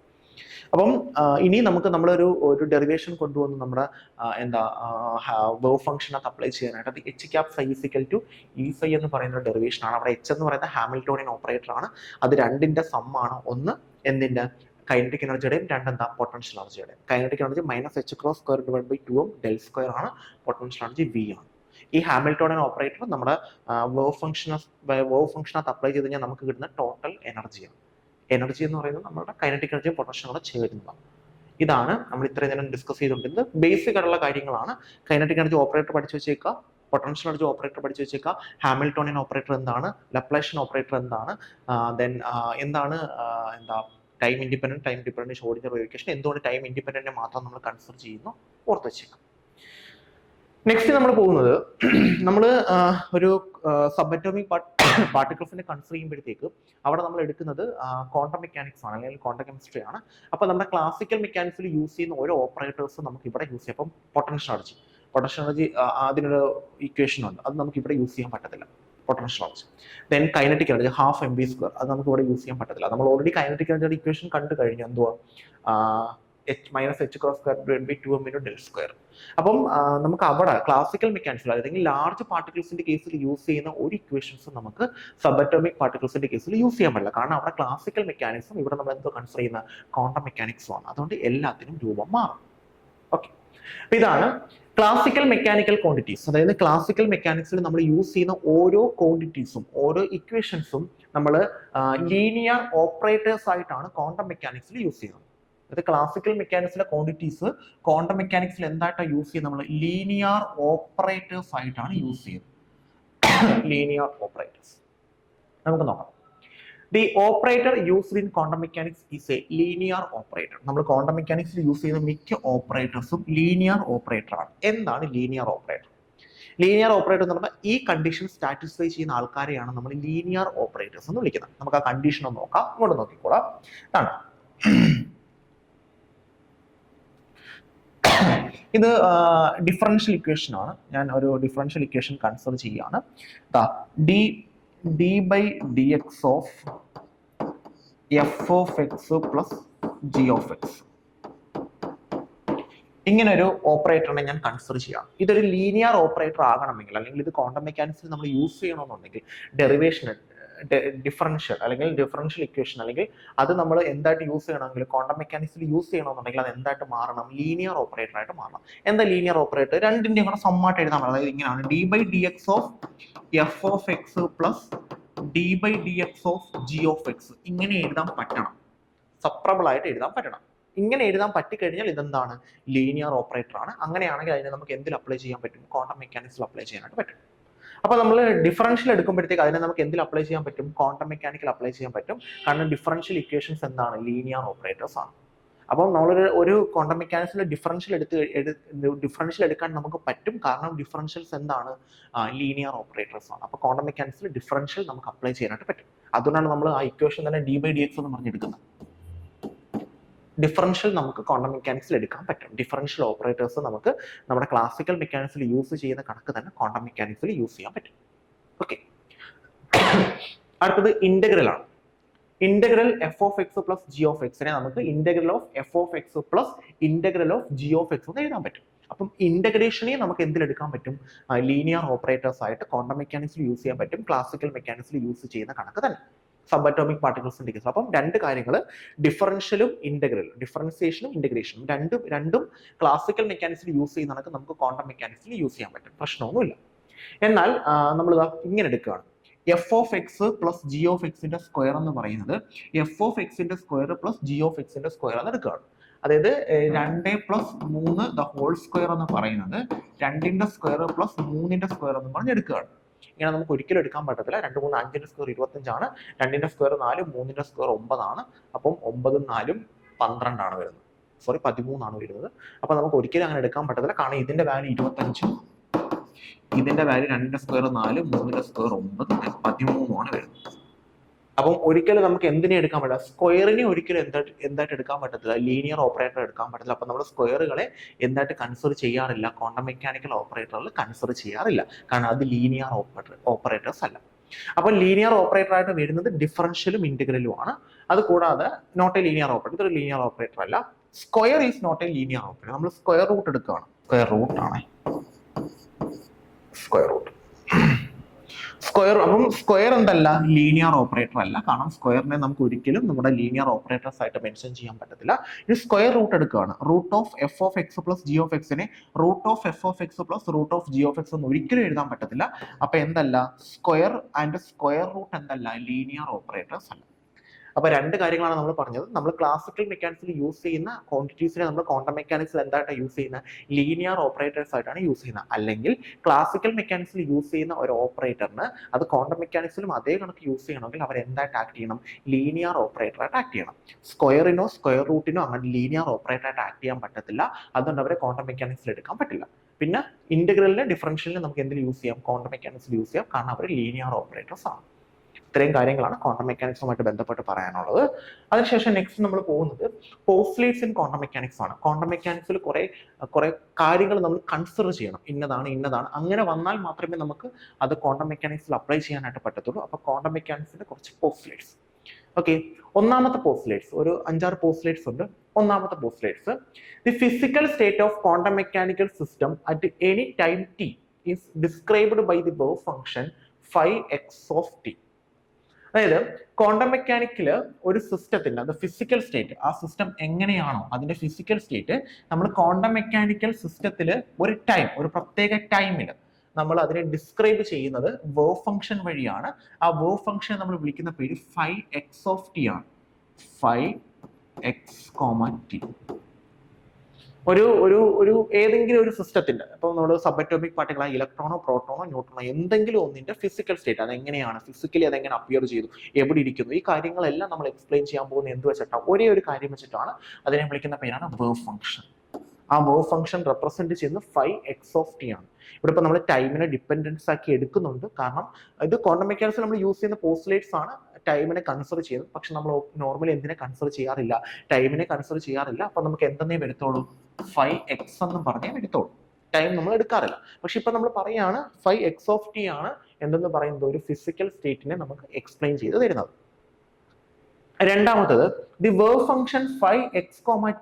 അപ്പം ഇനി നമ്മളൊരു ഡെറിവേഷൻ കൊണ്ടുവന്ന് നമ്മുടെ വേവ് ഫംഗ്ഷനകത്ത് അപ്ലൈ ചെയ്യാനായിട്ട് അത് H cap phi is equal to E phi എന്ന് പറയുന്ന ഡെറിവേഷൻ ആണ്. അവിടെ എച്ച് എന്ന് പറയുന്നത് ഹാമിൽട്ടോണിയൻ ഓപ്പറേറ്റർ ആണ്. അത് രണ്ടിന്റെ സമ്മാണ്. ഒന്ന് എന്തിന്റെ കൈനറ്റിക് എനർജിയുടെയും, രണ്ടെന്താ പൊട്ടൻഷ്യൽ എനർജിയുടെയും. Kinetic energy minus H cross square divide by 2m del square ആണ്. പൊട്ടൻഷ്യൽ എനർജി വി ആണ്. ഈ ഹാമിൽട്ടോണിയൻ ഓപ്പറേറ്റർ നമ്മുടെ വേവ് ഫംഗ്ഷനകത്ത് അപ്ലൈ ചെയ്ത് കഴിഞ്ഞാൽ നമുക്ക് കിട്ടുന്ന ടോട്ടൽ എനർജിയാണ്. എനർജി എന്ന് പറയുന്നത് നമ്മുടെ കൈനറ്റിക് എനർജിയും പൊട്ടൻഷ്യലും കൂടെ ചേരുന്നതാണ്. ഇതാണ് നമ്മൾ ഇത്രയും നേരം ഡിസ്കസ് ചെയ്തുകൊണ്ടിരുന്നത്. ബേസിക് ആയിട്ടുള്ള കാര്യങ്ങളാണ്. കൈനറ്റിക് എനർജി ഓപ്പറേറ്റർ പഠിച്ചു വെച്ചേക്കുക, പൊട്ടൻഷ്യൽ എനർജി ഓപ്പറേറ്റർ പഠിച്ചു വെച്ചേക്കുക, ഹാമിൽട്ടോണിയൻ ഓപ്പറേറ്റർ എന്താണ്, ലപ്ലേഷ്യൻ ഓപ്പറേറ്റർ എന്താണ്, എന്താണ് time independent, time dependent Schrödinger wave equation, എന്തുകൊണ്ട് ടൈം ഇൻഡിപെൻഡന്റ് മാത്രം നമ്മൾ കൺസിഡർ ചെയ്യുന്നു, ഓർത്ത് വെച്ചേക്കാം. നെക്സ്റ്റ് നമ്മൾ പോകുന്നത്, നമ്മൾ ഒരു സബറ്റോമിക് പാർട്ടിക്കിൾസിനെ കൺസിഡർ ചെയ്യുമ്പോഴത്തേക്ക് അവിടെ നമ്മൾ എടുക്കുന്നത് ക്വാണ്ടം മെക്കാനിക്സ് ആണ്, അല്ലെങ്കിൽ ക്വാണ്ടം കെമിസ്ട്രി ആണ്. അപ്പൊ നമ്മുടെ ക്ലാസിക്കൽ മെക്കാനിക്സിൽ യൂസ് ചെയ്യുന്ന ഓരോ ഓപ്പറേറ്റേഴ്സും നമുക്ക് ഇവിടെ യൂസ് ചെയ്യാം. അപ്പം പൊട്ടൻഷ്യൽ എനർജി അതിനൊരു ഇക്വേഷൻ ഉണ്ട്, അത് നമുക്ക് ഇവിടെ യൂസ് ചെയ്യാൻ പറ്റത്തില്ല, potential energy. Then kinetic energy half mv², അത് നമുക്ക് ഇവിടെ യൂസ് ചെയ്യാൻ പറ്റത്തില്ല. നമ്മൾ ഓൾറെഡി കൈനറ്റിക് എനർജിയുടെ ഇക്വേഷൻ കണ്ടു കഴിഞ്ഞു, എന്തുവാ minus H cross square divide by 2m into del square. അപ്പം നമുക്ക് അവിടെ ക്ലാസിക്കൽ മെക്കാനിക്സിൽ, അല്ലെങ്കിൽ ലാർജ് പാർട്ടിക്കിൾസിന്റെ കേസിൽ യൂസ് ചെയ്യുന്ന ഒരു ഇക്വേഷൻസും നമുക്ക് സബറ്റോമിക് പാർട്ടിക്കിൾസിന്റെ കേസിൽ യൂസ് ചെയ്യാൻ പറ്റില്ല. കാരണം അവിടെ ക്ലാസിക്കൽ മെക്കാനിക്സും ഇവിടെ നമ്മൾ എന്തോ കൺസിഡർ ചെയ്യുന്ന ക്വാണ്ടം മെക്കാനിക്സും ആണ്. അതുകൊണ്ട് എല്ലാത്തിനും രൂപം മാറും. ഓക്കെ, ഇതാണ് ക്ലാസിക്കൽ മെക്കാനിക്കൽ ക്വാണ്ടിറ്റീസ്. അതായത് ക്ലാസിക്കൽ മെക്കാനിക്സിൽ നമ്മൾ യൂസ് ചെയ്യുന്ന ഓരോ ക്വാണ്ടിറ്റീസും ഓരോ ഇക്വേഷൻസും നമ്മൾ ലീനിയർ ഓപ്പറേറ്റേഴ്സ് ആയിട്ടാണ് ക്വാണ്ടം മെക്കാനിക്സിൽ യൂസ് ചെയ്യുന്നത്. അത് ക്ലാസിക്കൽ മെക്കാനിക്സിലെ ക്വാണ്ടിറ്റീസ് ക്വാണ്ടം മെക്കാനിക്സിൽ എന്തായിട്ടാണ് യൂസ് ചെയ്യുന്നത്, നമ്മൾ ലീനിയർ ഓപ്പറേറ്റേഴ്സ് ആയിട്ടാണ് യൂസ് ചെയ്യുന്നത്. ലീനിയർ ഓപ്പറേറ്റേഴ്സ് നമുക്ക് നോക്കാം. The operator used in quantum mechanics is A linear operator. നമ്മൾ ക്വാണ്ടം മെക്കാനിക്സിൽ യൂസ് ചെയ്യുന്ന മിക്ക ഓപ്പറേറ്റേഴ്സും ലീനിയർ ഓപ്പറേറ്റർ ആണ്. എന്താണ് ലീനിയർ ഓപ്പറേറ്റർ? ലീനിയർ ഓപ്പറേറ്റർ എന്ന് പറഞ്ഞാൽ ഈ കണ്ടീഷൻ സാറ്റിസ്ഫൈ ചെയ്യുന്ന ആൾക്കാരെയാണ് നമ്മൾ ലീനിയർ ഓപ്പറേറ്റേഴ്സ് എന്ന് വിളിക്കുന്നത്. നമുക്ക് ആ കണ്ടീഷൻ ഒന്ന് നോക്കാം, ഇങ്ങോട്ട് നോക്കിക്കോളാം. ഇതാണ്, ഇത് ഡിഫറൻഷ്യൽ ഇക്വേഷൻ ആണ്. ഞാൻ ഒരു ഡിഫറൻഷ്യൽ ഇക്വേഷൻ കൺസിഡർ ചെയ്യാണ്. D by D X of F of X plus G of X, ഇങ്ങനെ ഒരു ഓപ്പറേറ്ററിനെ ഞാൻ കൺസിഡർ ചെയ്യാം. ഇതൊരു ലീനിയർ ഓപ്പറേറ്റർ ആകണമെങ്കിൽ, അല്ലെങ്കിൽ ഇത് ക്വാണ്ടം മെക്കാനിക്സിൽ നമ്മൾ യൂസ് ചെയ്യണമെന്നുണ്ടെങ്കിൽ ഡെറിവേഷൻ ഡിഫറൻഷ്യൽ അല്ലെങ്കിൽ ഡിഫറൻഷ്യൽ ഇക്വേഷൻ, അല്ലെങ്കിൽ അത് നമ്മൾ എന്തായിട്ട് യൂസ് ചെയ്യണമെങ്കിൽ ക്വാണ്ടം മെക്കാനിക്സിൽ യൂസ് ചെയ്യണമെന്നുണ്ടെങ്കിൽ അത് എന്തായിട്ട് മാറണം, ലീനിയർ ഓപ്പറേറ്റർ ആയിട്ട് മാറണം. എന്താ ലീനിയർ ഓപ്പറേറ്റർ? രണ്ടിന്റെയും കൂടെ സമ്മായിട്ട് എഴുതാൻ പറ്റും. അതായത് ഇങ്ങനെയാണ്, D by D X of F of X plus D by D X of G of X, ഇങ്ങനെ എഴുതാൻ പറ്റണം, സപ്പറബിൾ ആയിട്ട് എഴുതാൻ പറ്റണം. ഇങ്ങനെ എഴുതാൻ പറ്റിക്കഴിഞ്ഞാൽ ഇതെന്താണ്, ലീനിയർ ഓപ്പറേറ്റർ ആണ്. അങ്ങനെയാണെങ്കിൽ അതിനെ നമുക്ക് എന്തിൽ അപ്ലൈ ചെയ്യാൻ പറ്റും, ക്വാണ്ടം മെക്കാനിക്സിൽ അപ്ലൈ ചെയ്യാനായിട്ട് പറ്റും. അപ്പൊ നമ്മൾ ഡിഫറൻഷ്യൽ എടുക്കുമ്പോഴത്തേക്ക് അതിനെ നമുക്ക് എന്തിൽ അപ്ലൈ ചെയ്യാൻ പറ്റും, ക്വാണ്ടം മെക്കാനിക്കൽ അപ്ലൈ ചെയ്യാൻ പറ്റും. കാരണം ഡിഫറൻഷ്യൽ ഇക്വേഷൻസ് എന്താണ്, ലീനിയർ ഓപ്പറേറ്റേഴ്സ് ആണ്. അപ്പം ഒരു ക്വാണ്ടം മെക്കാനിക്സിൽ ഡിഫറൻഷ്യൽ എടുക്കാൻ നമുക്ക് പറ്റും, കാരണം ഡിഫറൻഷ്യൽസ് എന്താണ്, ലീനിയർ ഓപ്പറേറ്റേഴ്സ് ആണ്. അപ്പോൾ ക്വാണ്ടം മെക്കാനിക്സിൽ ഡിഫറൻഷ്യൽ നമുക്ക് അപ്ലൈ ചെയ്യാനായിട്ട് പറ്റും. അതുകൊണ്ടാണ് നമ്മൾ ആ ഇക്വേഷൻ തന്നെ d/dx എന്ന് പറഞ്ഞെടുക്കുന്നത്. ഡിഫറൻഷ്യൽ നമുക്ക് ക്വാണ്ടം മെക്കാനിക്സിൽ എടുക്കാൻ പറ്റും. ഡിഫറൻഷ്യൽ ഓപ്പറേറ്റേഴ്സ് നമുക്ക് നമ്മുടെ ക്ലാസിക്കൽ മെക്കാനിക്സിൽ യൂസ് ചെയ്യുന്ന കണക്ക് തന്നെ ക്വാണ്ടം മെക്കാനിക്സിൽ യൂസ് ചെയ്യാൻ പറ്റും. ഓക്കെ, അടുത്തത് ഇന്റഗ്രൽ ആണ്. Integral f of X plus G of എക്സിനെ നമുക്ക് integral of F of X plus integral of G of x എന്ന് എഴുതാൻ പറ്റും. അപ്പം ഇന്റഗ്രേഷനെ നമുക്ക് എന്തിലെടുക്കാൻ പറ്റും, ലീനിയർ ഓപ്പറേറ്റേഴ്സ് ആയിട്ട് ക്വാണ്ടം മെക്കാനിക്സിൽ യൂസ് ചെയ്യാൻ പറ്റും, ക്ലാസിക്കൽ മെക്കാനിക്സിൽ യൂസ് ചെയ്യുന്ന കണക്ക് തന്നെ, സബ് അറ്റോമിക് പാർട്ടിക്കിൾസിന്റെ കേസ്. അപ്പം രണ്ട് കാര്യങ്ങൾ, ഡിഫറൻഷ്യലും ഇന്റഗ്രലും, ഡിഫറൻസിയേഷനും ഇന്റഗ്രേഷനും രണ്ടും ക്ലാസിക്കൽ മെക്കാനിക്സിൽ യൂസ് ചെയ്യുന്ന കണക്ക് നമുക്ക് ക്വാണ്ടം മെക്കാനിക്സിൽ യൂസ് ചെയ്യാൻ പറ്റും, പ്രശ്നമൊന്നുമില്ല. എന്നാൽ നമ്മൾ ഇങ്ങനെ എടുക്കുകയാണ്, F of X plus G of എക്സിന്റെ സ്ക്വയർ എന്ന് പറയുന്നത് എഫ് ഓഫ് എക്സിന്റെ സ്ക്വയർ പ്ലസ് ജി ഓഫ് എക്സിന്റെ സ്ക്വയർ എന്ന് എടുക്കുകയാണ്. അതായത് 2+3 ദ ഹോൾ സ്ക്വയർ എന്ന് പറയുന്നത് 2ന്റെ സ്ക്വയർ പ്ലസ് 3ന്റെ സ്ക്വയർ എന്ന് പറഞ്ഞ് എടുക്കുകയാണ്. ഇങ്ങനെ നമുക്ക് ഒരിക്കലും എടുക്കാൻ പറ്റത്തില്ല. 2, 3, 5ന്റെ സ്ക്വയർ 25 ആണ്, 2ന്റെ സ്ക്വയർ 4, 3ന്റെ സ്ക്വയർ 9 ആണ്. അപ്പം 9 4 12 ആണ് വരുന്നത്, 13 ആണ് വരുന്നത്. അപ്പൊ നമുക്ക് ഒരിക്കലും അങ്ങനെ എടുക്കാൻ പറ്റത്തില്ല, കാരണം ഇതിന്റെ വാല്യൂ 25, ഇതിന്റെ വാല്യൂ 2ന്റെ സ്ക്വയർ 4, 3ന്റെ സ്ക്വയർ 9, 13 ആണ് വരുന്നത്. അപ്പം ഒരിക്കലും നമുക്ക് എന്തിനെ എടുക്കാൻ പറ്റില്ല, സ്ക്വയറിനെ ഒരിക്കലും എന്തായിട്ട് എടുക്കാൻ പറ്റത്തില്ല, ലീനിയർ ഓപ്പറേറ്റർ എടുക്കാൻ പറ്റില്ല. അപ്പൊ നമ്മൾ സ്ക്വയറുകളെ എന്തായിട്ട് കൺസിഡർ ചെയ്യാറില്ല, ക്വാണ്ടം മെക്കാനിക്കൽ ഓപ്പറേറ്ററിൽ കൺസിഡർ ചെയ്യാറില്ല, കാരണം അത് ലീനിയർ ഓപ്പറേറ്റേഴ്സ് അല്ല. അപ്പൊ ലീനിയർ ഓപ്പറേറ്റർ ആയിട്ട് വരുന്നത് ഡിഫറൻഷ്യലും ഇന്റഗ്രലും ആണ്. അത് കൂടാതെ നോട്ട് എ ലീനിയർ ഓപ്പറേറ്റർ, ഇതൊരു ലീനിയർ ഓപ്പറേറ്റർ അല്ല. Square is not a linear operator. നമ്മൾ സ്ക്വയർ റൂട്ട് എടുക്കുകയാണ്, സ്ക്വയർ റൂട്ട് ആണ് സ്ക്വയർ റൂട്ട്. അപ്പം സ്ക്വയർ എന്തല്ല, ലീനിയർ ഓപ്പറേറ്റർ അല്ല, കാരണം സ്ക്വയറിനെ നമുക്ക് ഒരിക്കലും നമ്മുടെ ലീനിയർ ഓപ്പറേറ്റേഴ്സ് ആയിട്ട് മെൻഷൻ ചെയ്യാൻ പറ്റത്തില്ല. ഇത് സ്ക്വയർ റൂട്ട് എടുക്കുകയാണ്. Root of F of X plus G of എക്സിനെ root of F of X plus root of G of x എന്ന് ഒരിക്കലും എഴുതാൻ പറ്റത്തില്ല. അപ്പൊ എന്തല്ല, സ്ക്വയർ ആൻഡ് സ്ക്വയർ റൂട്ട് എന്തല്ല, ലീനിയർ ഓപ്പറേറ്റേഴ്സ് അല്ല. അപ്പൊ രണ്ട് കാര്യങ്ങളാണ് നമ്മൾ പറഞ്ഞത്. നമ്മൾ ക്ലാസിക്കൽ മെക്കാനിക്സിൽ യൂസ് ചെയ്യുന്ന ക്വാണ്ടിറ്റീസിനെ നമ്മൾ ക്വാണ്ടം മെക്കാനിക്സിൽ എന്തായിട്ടാണ് യൂസ് ചെയ്യുന്നത്, ലീനിയർ ഓപ്പറേറ്റേഴ്സ് ആയിട്ടാണ് യൂസ് ചെയ്യുന്നത്. അല്ലെങ്കിൽ ക്ലാസിക്കൽ മെക്കാനിക്സിൽ യൂസ് ചെയ്യുന്ന ഒരു ഓപ്പറേറ്ററിന് അത് ക്വാണ്ടം മെക്കാനിക്സിലും അതേ കണക്ക് യൂസ് ചെയ്യണമെങ്കിൽ അവർ എന്തായിട്ട് ആക്ട് ചെയ്യണം, ലീനിയർ ഓപ്പറേറ്റർ ആയിട്ട് ആക്ട് ചെയ്യണം. സ്ക്വയറിനോ സ്ക്വയർ റൂട്ടിനോ അങ്ങനെ ലീനിയർ ഓപ്പറേറ്റർ ആയിട്ട് ആക്ട് ചെയ്യാൻ പറ്റത്തില്ല. അതുകൊണ്ട് അവരെ ക്വാണ്ടം മെക്കാനിക്സിൽ എടുക്കാൻ പറ്റില്ല. പിന്നെ ഇന്റഗ്രലിന് ഡിഫറൻഷ്യലിന് നമുക്ക് എന്തിൽ യൂസ് ചെയ്യാം, ക്വാണ്ടം മെക്കാനിക്സിൽ യൂസ് ചെയ്യാം, കാരണം അവർ ലീനിയർ ഓപ്പറേറ്റേഴ്സ് ആണ്. ഇത്രയും കാര്യങ്ങളാണ് ക്വാണ്ടം മെക്കാനിക്സുമായിട്ട് ബന്ധപ്പെട്ട് പറയാനുള്ളത്. അതിനുശേഷം നെക്സ്റ്റ് നമ്മൾ പോകുന്നത് പോസ്റ്റ്ലേറ്റ്സ് ഇൻ ക്വാണ്ടം മെക്കാനിക്സ് ആണ്. ക്വാണ്ടം മെക്കാനിക്സിൽ കുറെ കാര്യങ്ങൾ നമ്മൾ കൺസിഡർ ചെയ്യണം, ഇന്നതാണ് അങ്ങനെ വന്നാൽ മാത്രമേ നമുക്ക് അത് ക്വാണ്ടം മെക്കാനിക്സിൽ അപ്ലൈ ചെയ്യാനായിട്ട് പറ്റത്തുള്ളൂ. അപ്പൊ ക്വാണ്ടം മെക്കാനിക്സിന്റെ കുറച്ച് പോസ്റ്റ്ലേറ്റ്സ്. ഓക്കെ, ഒന്നാമത്തെ പോസ്റ്റ്ലേറ്റ്സ്, ഒരു 5-6 പോസ്റ്റ്ലേറ്റ്സ് ഉണ്ട്. ഒന്നാമത്തെ postulates, the physical state of quantum mechanical system at any time T is described by the wave function φx of T. അതായത് ക്വാണ്ടം മെക്കാനിക്കില് ഒരു സിസ്റ്റത്തിന്റെ അത് ഫിസിക്കൽ സ്റ്റേറ്റ്, ആ സിസ്റ്റം എങ്ങനെയാണോ അതിന്റെ ഫിസിക്കൽ സ്റ്റേറ്റ് നമ്മൾ ക്വാണ്ടം മെക്കാനിക്കൽ സിസ്റ്റത്തിൽ ഒരു പ്രത്യേക ടൈമിൽ നമ്മൾ അതിനെ ഡിസ്ക്രൈബ് ചെയ്യുന്നത് വേവ് ഫംഗ്ഷൻ വഴിയാണ്. ആ വേവ് ഫംഗ്ഷൻ നമ്മൾ വിളിക്കുന്ന പേര് φx ഓഫ് ടി ആണ്. φx, t. ഒരു ഏതെങ്കിലും ഒരു സിസ്റ്റത്തിന്റെ, അപ്പോൾ നമ്മൾ സബറ്റോമിക് പാർട്ടിക്കിൾ, ഇലക്ട്രോണോ പ്രോട്ടോണോ ന്യൂട്രോണോ എന്തെങ്കിലും ഒന്നിന്റെ ഫിസിക്കൽ സ്റ്റേറ്റ് അതെങ്ങനെയാണ്, ഫിസിക്കലി അതെങ്ങനെ അപ്പിയർ ചെയ്തു, എവിടെ ഇരിക്കുന്നു, ഈ കാര്യങ്ങളെല്ലാം നമ്മൾ എക്സ്പ്ലെയിൻ ചെയ്യാൻ പോകുന്ന എന്ത് വെച്ചിട്ടാണ്, ഒരേ ഒരു കാര്യം വെച്ചിട്ടാണ്. അതിനെ വിളിക്കുന്ന പേരാണ് വേവ് ഫംഗ്ഷൻ. ആ വേവ് ഫംഗ്ഷൻ റെപ്രസെന്റ് ചെയ്യുന്നത് φx ഓഫ് ടി ആണ്. ഇവിടെ ഇപ്പൊ നമ്മൾ ടൈമിനെ ഡിപ്പെൻഡൻസ് ആക്കി എടുക്കുന്നുണ്ട്, കാരണം ഇത് ക്വാണ്ടം മെക്കാനിക്സിൽ നമ്മൾ യൂസ് ചെയ്യുന്ന പോസ്റ്റ്ലേറ്റ്സ് ആണ് ടൈമിനെ കൺസിഡർ ചെയ്യുന്നത്. പക്ഷെ നമ്മൾ നോർമലി എന്തിനെ കൺസിഡർ ചെയ്യാറില്ല, ടൈമിനെ കൺസിഡർ ചെയ്യാറില്ല. അപ്പൊ നമുക്ക് എന്തെന്നേ വരത്തുള്ളൂ, φx എന്നും പറഞ്ഞേ വരത്തുള്ളൂ, ടൈം നമ്മൾ എടുക്കാറില്ല. പക്ഷെ ഇപ്പൊ നമ്മൾ പറയാണ് φx ഓഫ് ടി ആണ് എന്തെന്ന് പറയുന്നത്, ഒരു ഫിസിക്കൽ സ്റ്റേറ്റിനെ നമുക്ക് എക്സ്പ്ലെയിൻ ചെയ്ത് തരുന്നത്. രണ്ടാമത്തത്, the wave function φx,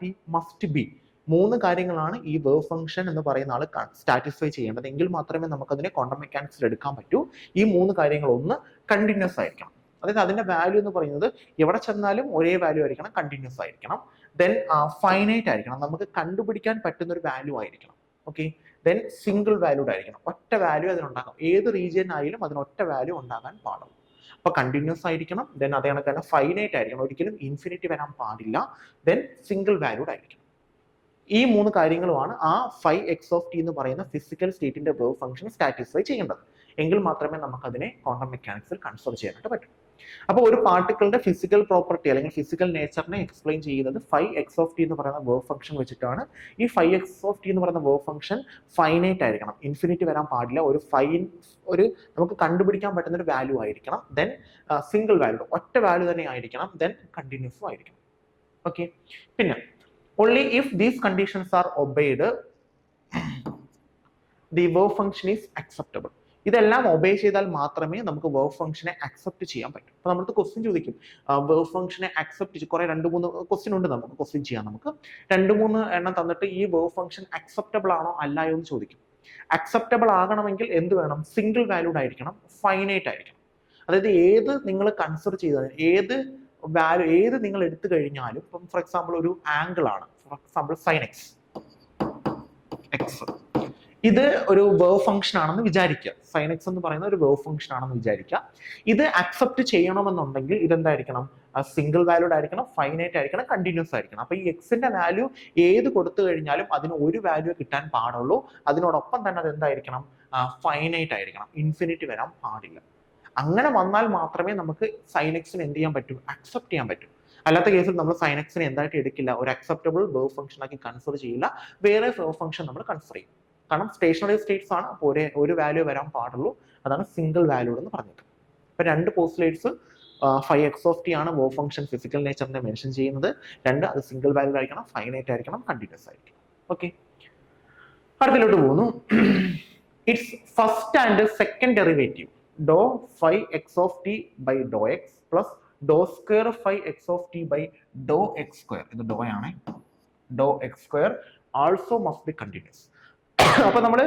t must be. 3 കാര്യങ്ങളാണ് ഈ വേവ് ഫംഗ്ഷൻ എന്ന് പറയുന്ന ആൾ സാറ്റിസ്ഫൈ ചെയ്യേണ്ടത്, എങ്കിൽ മാത്രമേ നമുക്ക് അതിനെ ക്വാണ്ടം മെക്കാനിക്സിൽ എടുക്കാൻ പറ്റൂ. ഈ 3 കാര്യങ്ങൾ, ഒന്ന് കണ്ടിന്യൂസ് ആയിരിക്കണം, അതായത് അതിന്റെ വാല്യൂ എന്ന് പറയുന്നത് എവിടെ ചെന്നാലും ഒരേ വാല്യൂ ആയിരിക്കണം, കണ്ടിന്യൂസ് ആയിരിക്കണം. ദെൻ ഫൈനൈറ്റ് ആയിരിക്കണം, നമുക്ക് കണ്ടുപിടിക്കാൻ പറ്റുന്ന ഒരു വാല്യൂ ആയിരിക്കണം. ഓക്കെ, ദെൻ സിംഗിൾ വാല്യൂഡ് ആയിരിക്കണം, ഒറ്റ വാല്യൂ അതിനുണ്ടാകാം. ഏത് റീജിയൻ ആയാലും അതിന് ഒറ്റ വാല്യൂ ഉണ്ടാകാൻ പാടും. അപ്പൊ കണ്ടിന്യൂസ് ആയിരിക്കണം, ദെൻ അതേ കണക്ക് തന്നെ ഫൈനൈറ്റ് ആയിരിക്കണം, ഒരിക്കലും ഇൻഫിനിറ്റി വരാൻ പാടില്ല, ദെൻ സിംഗിൾ വാല്യൂഡ് ആയിരിക്കണം. ഈ 3 കാര്യങ്ങളുമാണ് ആ φx ഓഫ് ടി എന്ന് പറയുന്ന ഫിസിക്കൽ സ്റ്റേറ്റിന്റെ വേവ് ഫംഗ്ഷൻ സാറ്റിസ്ഫൈ ചെയ്യേണ്ടത്. എങ്കിൽ മാത്രമേ നമുക്ക് അതിനെ ക്വാണ്ടം മെക്കാനിക്സിൽ കൺസിഡർ ചെയ്യാനായിട്ട് പറ്റും. അപ്പോൾ ഒരു പാർട്ടിക്കിളിന്റെ ഫിസിക്കൽ പ്രോപ്പർട്ടി അല്ലെങ്കിൽ ഫിസിക്കൽ നേച്ചറിനെ എക്സ്പ്ലെയിൻ ചെയ്യുന്നത് ഫൈവ് എക്സ് ഓഫ് ടി എന്ന് പറയുന്ന വേവ് ഫംഗ്ഷൻ വെച്ചിട്ടാണ്. ഈ ഫൈവ് എക്സ് ഓഫ് ടി എന്ന് പറയുന്ന വേവ് ഫംഗ്ഷൻ ഫൈനൈറ്റ് ആയിരിക്കണം, ഇൻഫിനിറ്റി വരാൻ പാടില്ല. ഒരു നമുക്ക് കണ്ടുപിടിക്കാൻ പറ്റുന്ന ഒരു വാല്യൂ ആയിരിക്കണം. ദെൻ സിംഗിൾ വാല്യൂ, ഒറ്റ വാല്യൂ തന്നെ ആയിരിക്കണം. ദെൻ കണ്ടിന്യൂസും ആയിരിക്കണം. ഓക്കെ, പിന്നെ only if these conditions are obeyed the wave function is acceptable. ഇതെല്ലാം ഒബേ ചെയ്താൽ മാത്രമേ നമുക്ക് വേവ് ഫംഗ്ഷനെ അക്സെപ്റ്റ് ചെയ്യാൻ പറ്റൂ. അപ്പൊ നമ്മുടെ ക്വസ്റ്റ്യൻ ചോദിക്കും, വേവ് ഫംഗ്ഷനെ അക്സെപ്റ്റ് കുറെ 2-3 ക്വസ്റ്റ്യൻ ഉണ്ട്, നമുക്ക് ക്വസ്റ്റ്യൻ ചെയ്യാം. നമുക്ക് 2-3 എണ്ണം തന്നിട്ട് ഈ വേവ് ഫംഗ്ഷൻ അക്സെപ്റ്റബിൾ ആണോ അല്ലായോ എന്ന് ചോദിക്കും. അക്സെപ്റ്റബിൾ ആകണമെങ്കിൽ എന്ത് വേണം? സിംഗിൾ വാല്യൂഡ് ആയിരിക്കണം, ഫൈനൈറ്റ് ആയിരിക്കണം. അതായത് ഏത് നിങ്ങൾ കൺസിഡർ ചെയ്താൽ, ഏത് നിങ്ങൾ എടുത്തു കഴിഞ്ഞാലും, ഇപ്പം ഫോർ എക്സാമ്പിൾ ഒരു ആംഗിൾ ആണ്, ഫോർ എക്സാമ്പിൾ സൈൻ എക്സ്, ഇത് ഒരു വേവ് ഫംഗ്ഷൻ ആണെന്ന് വിചാരിക്കുക. സൈൻ എക്സ് എന്ന് പറയുന്ന ഒരു വേവ് ഫംഗ്ഷൻ ആണെന്ന് വിചാരിക്കുക. ഇത് അക്സെപ്റ്റ് ചെയ്യണമെന്നുണ്ടെങ്കിൽ ഇതെന്തായിരിക്കണം? സിംഗിൾ വാല്യൂഡ് ആയിരിക്കണം, ഫൈനൈറ്റ് ആയിരിക്കണം, കണ്ടിന്യൂസ് ആയിരിക്കണം. അപ്പൊ ഈ എക്സിന്റെ വാല്യൂ ഏത് കൊടുത്തു കഴിഞ്ഞാലും അതിന് ഒരു വാല്യൂ കിട്ടാൻ പാടുള്ളൂ. അതിനോടൊപ്പം തന്നെ അത് എന്തായിരിക്കണം? ഫൈനൈറ്റ് ആയിരിക്കണം, ഇൻഫിനിറ്റി വരാൻ പാടില്ല. അങ്ങനെ വന്നാൽ മാത്രമേ നമുക്ക് സൈൻ എക്സിന് എന്ത് ചെയ്യാൻ പറ്റൂ? അക്സെപ്റ്റ് ചെയ്യാൻ പറ്റൂ. അല്ലാത്ത കേസിൽ നമ്മൾ സൈൻ എക്സിനെ എന്തായിട്ട് എടുക്കില്ല, ഒരു അക്സെപ്റ്റബിൾ വേവ് ഫംഗ്ഷൻ ആക്കി കൺസിഡർ ചെയ്യില്ല, വേറെ വേവ് ഫംഗ്ഷൻ നമ്മൾ കൺസിഡർ ചെയ്യും. കാരണം സ്റ്റേഷനറി സ്റ്റേറ്റ്സ് ആണ്, അപ്പോൾ ഒരു വാല്യൂ വരാൻ പാടുള്ളൂ. അതാണ് സിംഗിൾ വാല്യൂഡ് എന്ന് പറഞ്ഞിട്ട്. ഇപ്പൊ 2 postulates, five x of t ആണ് വേവ് ഫംഗ്ഷൻ ഫിസിക്കൽ നേച്ചറിനെ മെൻഷൻ ചെയ്യുന്നത്. 2, അത് സിംഗിൾ വാല്യൂഡ് ആയിരിക്കണം, ഫൈനൈറ്റ് ആയിരിക്കണം, കണ്ടിന്യൂസ് ആയിരിക്കണം. ഓക്കെ, അടുത്തിലോട്ട് പോകുന്നു. It's first and second derivative do five x of t by Dr x plus Dr square five x of t by Dr X square, ഇത് do ആണ്, do X square also must be continuous. അപ്പൊ നമ്മൾ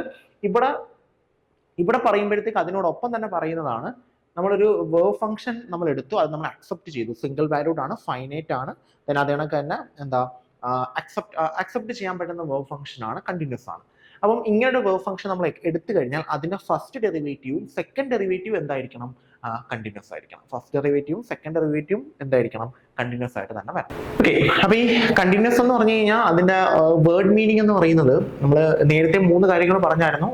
ഇവിടെ പറയുമ്പോഴത്തേക്ക് അതിനോടൊപ്പം തന്നെ പറയുന്നതാണ്, നമ്മളൊരു വേവ് ഫംഗ്ഷൻ നമ്മൾ എടുത്തു, അത് നമ്മൾ അക്സെപ്റ്റ് ചെയ്തു, സിംഗിൾ വാല്യൂഡ് ആണ്, ഫൈനൈറ്റ് ആണ്, അതേ കണക്ക് തന്നെ എന്താ അക്സെപ്റ്റ് ചെയ്യാൻ പറ്റുന്ന വേവ് ഫംഗ്ഷൻ ആണ്, കണ്ടിന്യൂസ് ആണ്. അപ്പം ഇങ്ങനെ ഒരു വേവ് ഫംഗ്ഷൻ നമ്മൾ എടുത്തു കഴിഞ്ഞാൽ അതിന്റെ ഫസ്റ്റ് ഡെറിവേറ്റീവും സെക്കൻഡ് ഡെറിവേറ്റീവും എന്തായിരിക്കണം? കണ്ടിന്യൂസ് ആയിരിക്കണം. ഫസ്റ്റ് ഡെറിവേറ്റീവും സെക്കൻഡ് ഡെറിവേറ്റീവും എന്തായിരിക്കണം? കണ്ടിന്യൂസ് ആയിട്ട് തന്നെ വരണം. ഓക്കെ, അപ്പൊ ഈ കണ്ടിന്യൂസ് എന്ന് പറഞ്ഞു കഴിഞ്ഞാൽ അതിന്റെ വേർഡ് മീനിങ് എന്ന് പറയുന്നത്, നമ്മൾ നേരത്തെ 3 കാര്യങ്ങൾ പറഞ്ഞായിരുന്നു.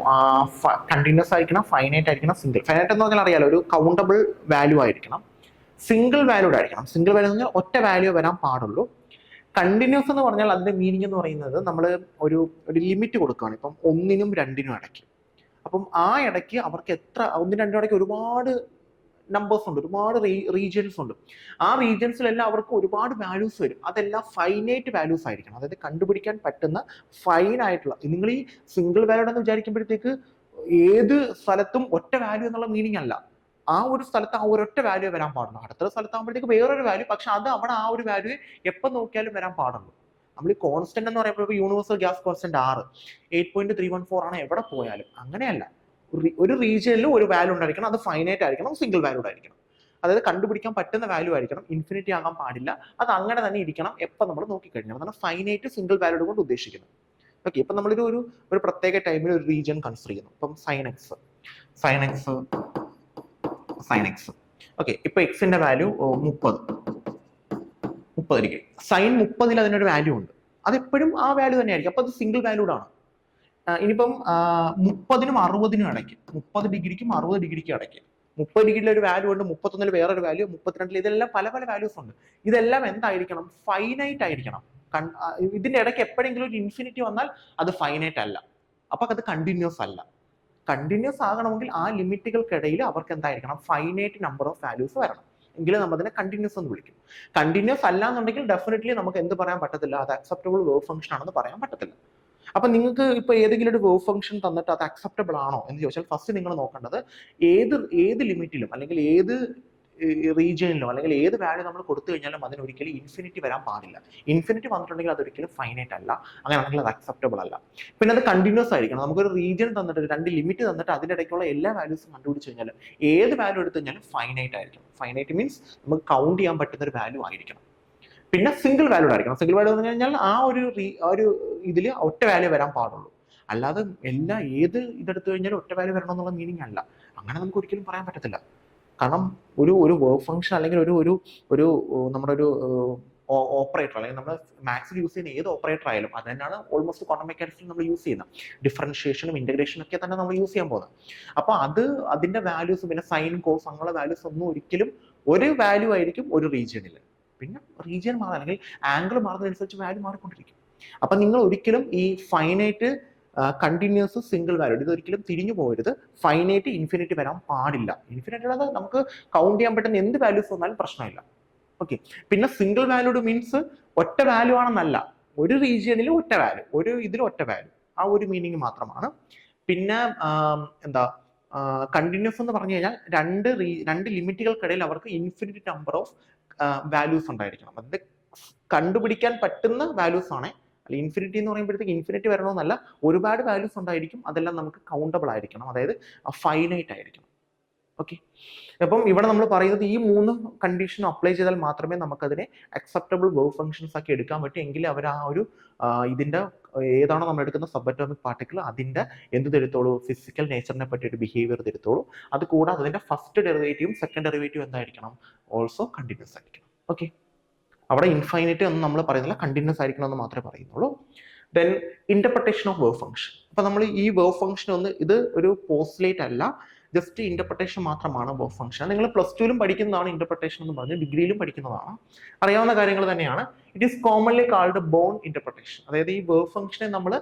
കണ്ടിന്യൂസ് ആയിരിക്കണം, ഫൈനൈറ്റ് ആയിരിക്കണം, സിംഗിൾ. ഫൈനൈറ്റ് എന്ന് പറഞ്ഞാൽ അറിയാലോ, ഒരു കൗണ്ടബിൾ വാല്യൂ ആയിരിക്കണം. സിംഗിൾ വാല്യൂഡ് ആയിരിക്കണം. സിംഗിൾ വാല്യൂ എന്ന് പറഞ്ഞാൽ ഒറ്റ വാല്യൂ വരാൻ പാടുള്ളൂ. കണ്ടിന്യൂസ് എന്ന് പറഞ്ഞാൽ അതിന്റെ മീനിങ് എന്ന് പറയുന്നത്, നമ്മൾ ഒരു ലിമിറ്റ് കൊടുക്കുകയാണ്. ഇപ്പം 1-നും 2-നും ഇടയ്ക്ക്. അപ്പം ആ ഇടയ്ക്ക് അവർക്ക് 1-നും 2-നും ഇടയ്ക്ക് ഒരുപാട് നമ്പേഴ്സ് ഉണ്ട്, ഒരുപാട് റീജിയൻസ് ഉണ്ട്. ആ റീജിയൻസിലെല്ലാം അവർക്ക് ഒരുപാട് വാല്യൂസ് വരും. അതെല്ലാം ഫൈനൈറ്റ് വാല്യൂസ് ആയിരിക്കണം. അതായത് കണ്ടുപിടിക്കാൻ പറ്റുന്ന ഫൈൻ ആയിട്ടുള്ള. നിങ്ങൾ ഈ സിംഗിൾ വാല്യൂഡ് എന്ന് വിചാരിക്കുമ്പോഴത്തേക്ക് ഏത് സ്ഥലത്തും ഒറ്റ വാല്യൂ എന്നുള്ള മീനിങ് അല്ല. ആ ഒരു സ്ഥലത്ത് ആ ഒരൊറ്റ വാല്യൂ വരാൻ പാടുള്ളൂ. അടുത്ത സ്ഥലത്താകുമ്പോഴത്തേക്ക് വേറൊരു വാല്യൂ, പക്ഷെ അത് അവിടെ ആ ഒരു വാല്യൂ എപ്പോൾ നോക്കിയാലും വരാൻ പാടുള്ളൂ. നമ്മൾ ഈ കോൺസ്റ്റന്റ് എന്ന് പറയുമ്പോൾ യൂണിവേഴ്സൽ ഗ്യാസ് കോൺസ്റ്റന്റ് 8.314 ആണ് എവിടെ പോയാലും. അങ്ങനെയല്ല, ഒരു റീജിയനിൽ ഒരു വാല്യൂ ഉണ്ടായിരിക്കണം, അത് ഫൈനൈറ്റ് ആയിരിക്കണം, സിംഗിൾ വാല്യൂഡ് ആയിരിക്കണം. അതായത് കണ്ടുപിടിക്കാൻ പറ്റുന്ന വാല്യൂ ആയിരിക്കണം, ഇൻഫിനിറ്റി ആകാൻ പാടില്ല. അത് അങ്ങനെ തന്നെ ഇരിക്കണം എപ്പോൾ നമ്മൾ നോക്കിക്കഴിഞ്ഞാൽ. അതാണ് ഫൈനൈറ്റ് സിംഗിൾ വാല്യൂഡ് കൊണ്ട് ഉദ്ദേശിക്കുന്നത്. ഓക്കെ, ഇപ്പം നമ്മളൊരു ഒരു പ്രത്യേക ടൈമിൽ ഒരു റീജിയൻ കൺസിഡർ ചെയ്യുന്നു. ഇപ്പം സൈൻ എക്സ്. ഓക്കെ, ഇപ്പൊ എക്സിന്റെ വാല്യൂ 30 ഡിഗ്രി. സൈൻ 30 അതിനൊരു വാല്യൂ ഉണ്ട്, അതെപ്പോഴും ആ വാല്യൂ തന്നെ ആയിരിക്കും. അപ്പൊ അത് സിംഗിൾ വാല്യൂഡ് ആണ്. ഇനിയിപ്പം 30-നും 60-നും ഇടയ്ക്ക്, 30 ഡിഗ്രിക്കും 60 ഡിഗ്രിക്കും ഇടയ്ക്ക് 30 ഡിഗ്രിയിൽ ഒരു വാല്യൂ ഉണ്ട്, 31-ൽ വേറൊരു വാല്യൂ, 32-ൽ, ഇതെല്ലാം പല പല വാല്യൂസ് ഉണ്ട്. ഇതെല്ലാം എന്തായിരിക്കണം? ഫൈനൈറ്റ് ആയിരിക്കണം. ഇതിന്റെ ഇടയ്ക്ക് എപ്പോഴെങ്കിലും ഒരു ഇൻഫിനിറ്റി വന്നാൽ അത് ഫൈനൈറ്റ് അല്ല, അപ്പൊ അത് കണ്ടിന്യൂസ് അല്ല. കണ്ടിന്യൂസ് ആകണമെങ്കിൽ ആ ലിമിറ്റുകൾക്കിടയിൽ അവർക്ക് എന്തായിരിക്കണം? ഫൈനൈറ്റ് നമ്പർ ഓഫ് വാല്യൂസ് വരണം, എങ്കിലും നമ്മൾ അതിനെ കണ്ടിന്യൂസ് എന്ന് വിളിക്കും. കണ്ടിന്യൂസ് അല്ല എന്നുണ്ടെങ്കിൽ ഡെഫിനറ്റ്ലി നമുക്ക് എന്ത് പറയാൻ പറ്റത്തില്ല? അത് അക്സെപ്റ്റബിൾ വേവ് ഫംഗ്ഷൻ ആണെന്ന് പറയാൻ പറ്റത്തില്ല. അപ്പൊ നിങ്ങൾക്ക് ഇപ്പൊ ഏതെങ്കിലും ഒരു വേവ് ഫംഗ്ഷൻ തന്നിട്ട് അത് അക്സെപ്റ്റബിൾ ആണോ എന്ന് ചോദിച്ചാൽ ഫസ്റ്റ് നിങ്ങൾ നോക്കേണ്ടത് ഏത് ലിമിറ്റിലും അല്ലെങ്കിൽ ഏത് റീജിയനിലോ അല്ലെങ്കിൽ ഏത് വാല്യൂ നമ്മൾ കൊടുത്തു കഴിഞ്ഞാലും അതിനൊരിക്കലും ഇൻഫിനിറ്റി വരാൻ പാടില്ല. ഇൻഫിനിറ്റി വന്നിട്ടുണ്ടെങ്കിൽ അതൊരിക്കലും ഫൈനൈറ്റ് അല്ല, അങ്ങനെയാണെങ്കിൽ അത് അക്സെപ്റ്റബിൾ അല്ല. പിന്നെ അത് കണ്ടിന്യൂസ് ആയിരിക്കണം. നമുക്കൊരു റീജിയൻ തന്നിട്ട് 2 ലിമിറ്റ് തന്നിട്ട് അതിൻ്റെ ഇടയ്ക്കുള്ള എല്ലാ വാല്യൂസും കണ്ടുപിടിച്ച് കഴിഞ്ഞാൽ ഏത് വാല്യൂ എടുത്തു കഴിഞ്ഞാലും ഫൈനൈറ്റ് ആയിരിക്കും. ഫൈനൈറ്റ് മീൻസ് നമുക്ക് കൗണ്ട് ചെയ്യാൻ പറ്റുന്ന ഒരു വാല്യൂ ആയിരിക്കണം. പിന്നെ സിംഗിൾ വാല്യൂഡ് ആയിരിക്കണം. സിംഗിൾ വാല്യൂ എന്ന് കഴിഞ്ഞാൽ ആ ഒരു ഇതിൽ ഒറ്റ വാല്യൂ വരാൻ പാടുള്ളൂ. അല്ലാതെ ഏത് ഇതെടുത്തു കഴിഞ്ഞാലും ഒറ്റ വാല്യൂ വരണം എന്നുള്ള മീനിങ് അല്ല. അങ്ങനെ നമുക്ക് ഒരിക്കലും പറയാൻ പറ്റത്തില്ല. കാരണം ഒരു വേവ് ഫംഗ്ഷൻ അല്ലെങ്കിൽ ഒരു നമ്മുടെ ഒരു ഓപ്പറേറ്റർ അല്ലെങ്കിൽ നമ്മൾ മാത്സിൽ യൂസ് ചെയ്യുന്ന ഏത് ഓപ്പറേറ്റർ ആയാലും അത് തന്നെയാണ് ഓൾമോസ്റ്റ് ക്വാണ്ടം മെക്കാനിക്സിൽ നമ്മൾ യൂസ് ചെയ്യുന്നത്. ഡിഫറൻഷിയേഷനും ഇന്റഗ്രേഷനും ഒക്കെ തന്നെ നമ്മൾ യൂസ് ചെയ്യാൻ പോകുന്നത്. അപ്പോൾ അതിന്റെ വാല്യൂസ് പിന്നെ സൈൻ കോസ് അങ്ങനെയുള്ള വാല്യൂസ് ഒന്നും ഒരിക്കലും ഒരു വാല്യൂ ആയിരിക്കും ഒരു റീജിയനിൽ, പിന്നെ റീജിയൻ മാറുക അല്ലെങ്കിൽ ആംഗിൾ മാറുന്നതനുസരിച്ച് വാല്യൂ മാറിക്കൊണ്ടിരിക്കും. അപ്പൊ നിങ്ങൾ ഒരിക്കലും ഈ ഫൈനൈറ്റ് കണ്ടിന്യൂസ് സിംഗിൾ വാല്യൂ ഇത് ഒരിക്കലും തിരിഞ്ഞു പോകരുത്. ഫൈനൈറ്റ് ഇൻഫിനിറ്റി വരാൻ പാടില്ല. ഇൻഫിനിറ്റി അല്ലാതെ നമുക്ക് കൗണ്ട് ചെയ്യാൻ പറ്റുന്ന എന്ത് വാല്യൂസ് വന്നാലും പ്രശ്നമില്ല. ഓക്കെ. പിന്നെ സിംഗിൾ വാല്യൂഡ് മീൻസ് ഒറ്റ വാല്യൂ ആണെന്നല്ല, ഒരു റീജിയനിൽ ഒറ്റ വാല്യൂ, ഒരു ഇതിൽ ഒറ്റ വാല്യൂ, ആ ഒരു മീനിങ് മാത്രമാണ്. പിന്നെ എന്താ കണ്ടിന്യൂസ് എന്ന് പറഞ്ഞു കഴിഞ്ഞാൽ രണ്ട് ലിമിറ്റുകൾക്കിടയിൽ അവർക്ക് ഇൻഫിനിറ്റ് നമ്പർ ഓഫ് വാല്യൂസ് ഉണ്ടായിരിക്കണം. അത് കണ്ടുപിടിക്കാൻ പറ്റുന്ന വാല്യൂസ് ആണ്. അല്ല, ഇൻഫിനിറ്റി എന്ന് പറയുമ്പോഴത്തേക്ക് ഇൻഫിനിറ്റി വരണമെന്നല്ല, ഒരുപാട് വാല്യൂസ് ഉണ്ടായിരിക്കും, അതെല്ലാം നമുക്ക് കൗണ്ടബിൾ ആയിരിക്കണം, അതായത് ഫൈനൈറ്റ് ആയിരിക്കണം. ഓക്കെ. അപ്പം ഇവിടെ നമ്മൾ പറയുന്നത് ഈ 3 കണ്ടീഷൻ അപ്ലൈ ചെയ്താൽ മാത്രമേ നമുക്കതിനെ അക്സെപ്റ്റബിൾ വേവ് ഫംഗ്ഷൻസ് ആക്കി എടുക്കാൻ പറ്റൂ. എങ്കിൽ അവർ ആ ഒരു ഇതിന്റെ ഏതാണോ നമ്മൾ എടുക്കുന്ന സബ് അറ്റോമിക് പാർട്ടിക്കിൾ അതിന്റെ എന്ത് തരുത്തോളൂ, ഫിസിക്കൽ നേച്ചറിനെ പറ്റി ഒരു ബിഹേവിയർ തരുത്തോളൂ. അത് കൂടാതെ അതിന്റെ ഫസ്റ്റ് ഡെറിവേറ്റീവും സെക്കൻഡ് ഡെറിവേറ്റീവും എന്തായിരിക്കണം, ഓൾസോ കണ്ടിന്യൂസ് ആയിരിക്കണം. ഓക്കെ. അവിടെ ഇൻഫൈനൈറ്റ് എന്ന് നമ്മൾ പറയുന്നില്ല, കണ്ടിന്യൂസ് ആയിരിക്കണം എന്ന് മാത്രമേ പറയുന്നുള്ളൂ. Then interpretation of wave function. അപ്പൊ നമ്മൾ ഈ വേവ് ഫംഗ്ഷൻ ഇത് ഒരു പോസ്റ്റ്ലേറ്റ് അല്ല, ജസ്റ്റ് ഇന്റർപ്രിട്ടേഷൻ മാത്രമാണ് വേവ് ഫംഗ്ഷൻ. നിങ്ങൾ +2ലും പഠിക്കുന്നതാണ് ഇന്റർപ്രിട്ടേഷൻ എന്ന് പറഞ്ഞ്, ഡിഗ്രിയിലും പഠിക്കുന്നതാണ്, അറിയാവുന്ന കാര്യങ്ങൾ തന്നെയാണ്. It is commonly called Born interpretation. അതായത് ഈ വേവ് ഫംഗ്ഷനെ നമ്മൾ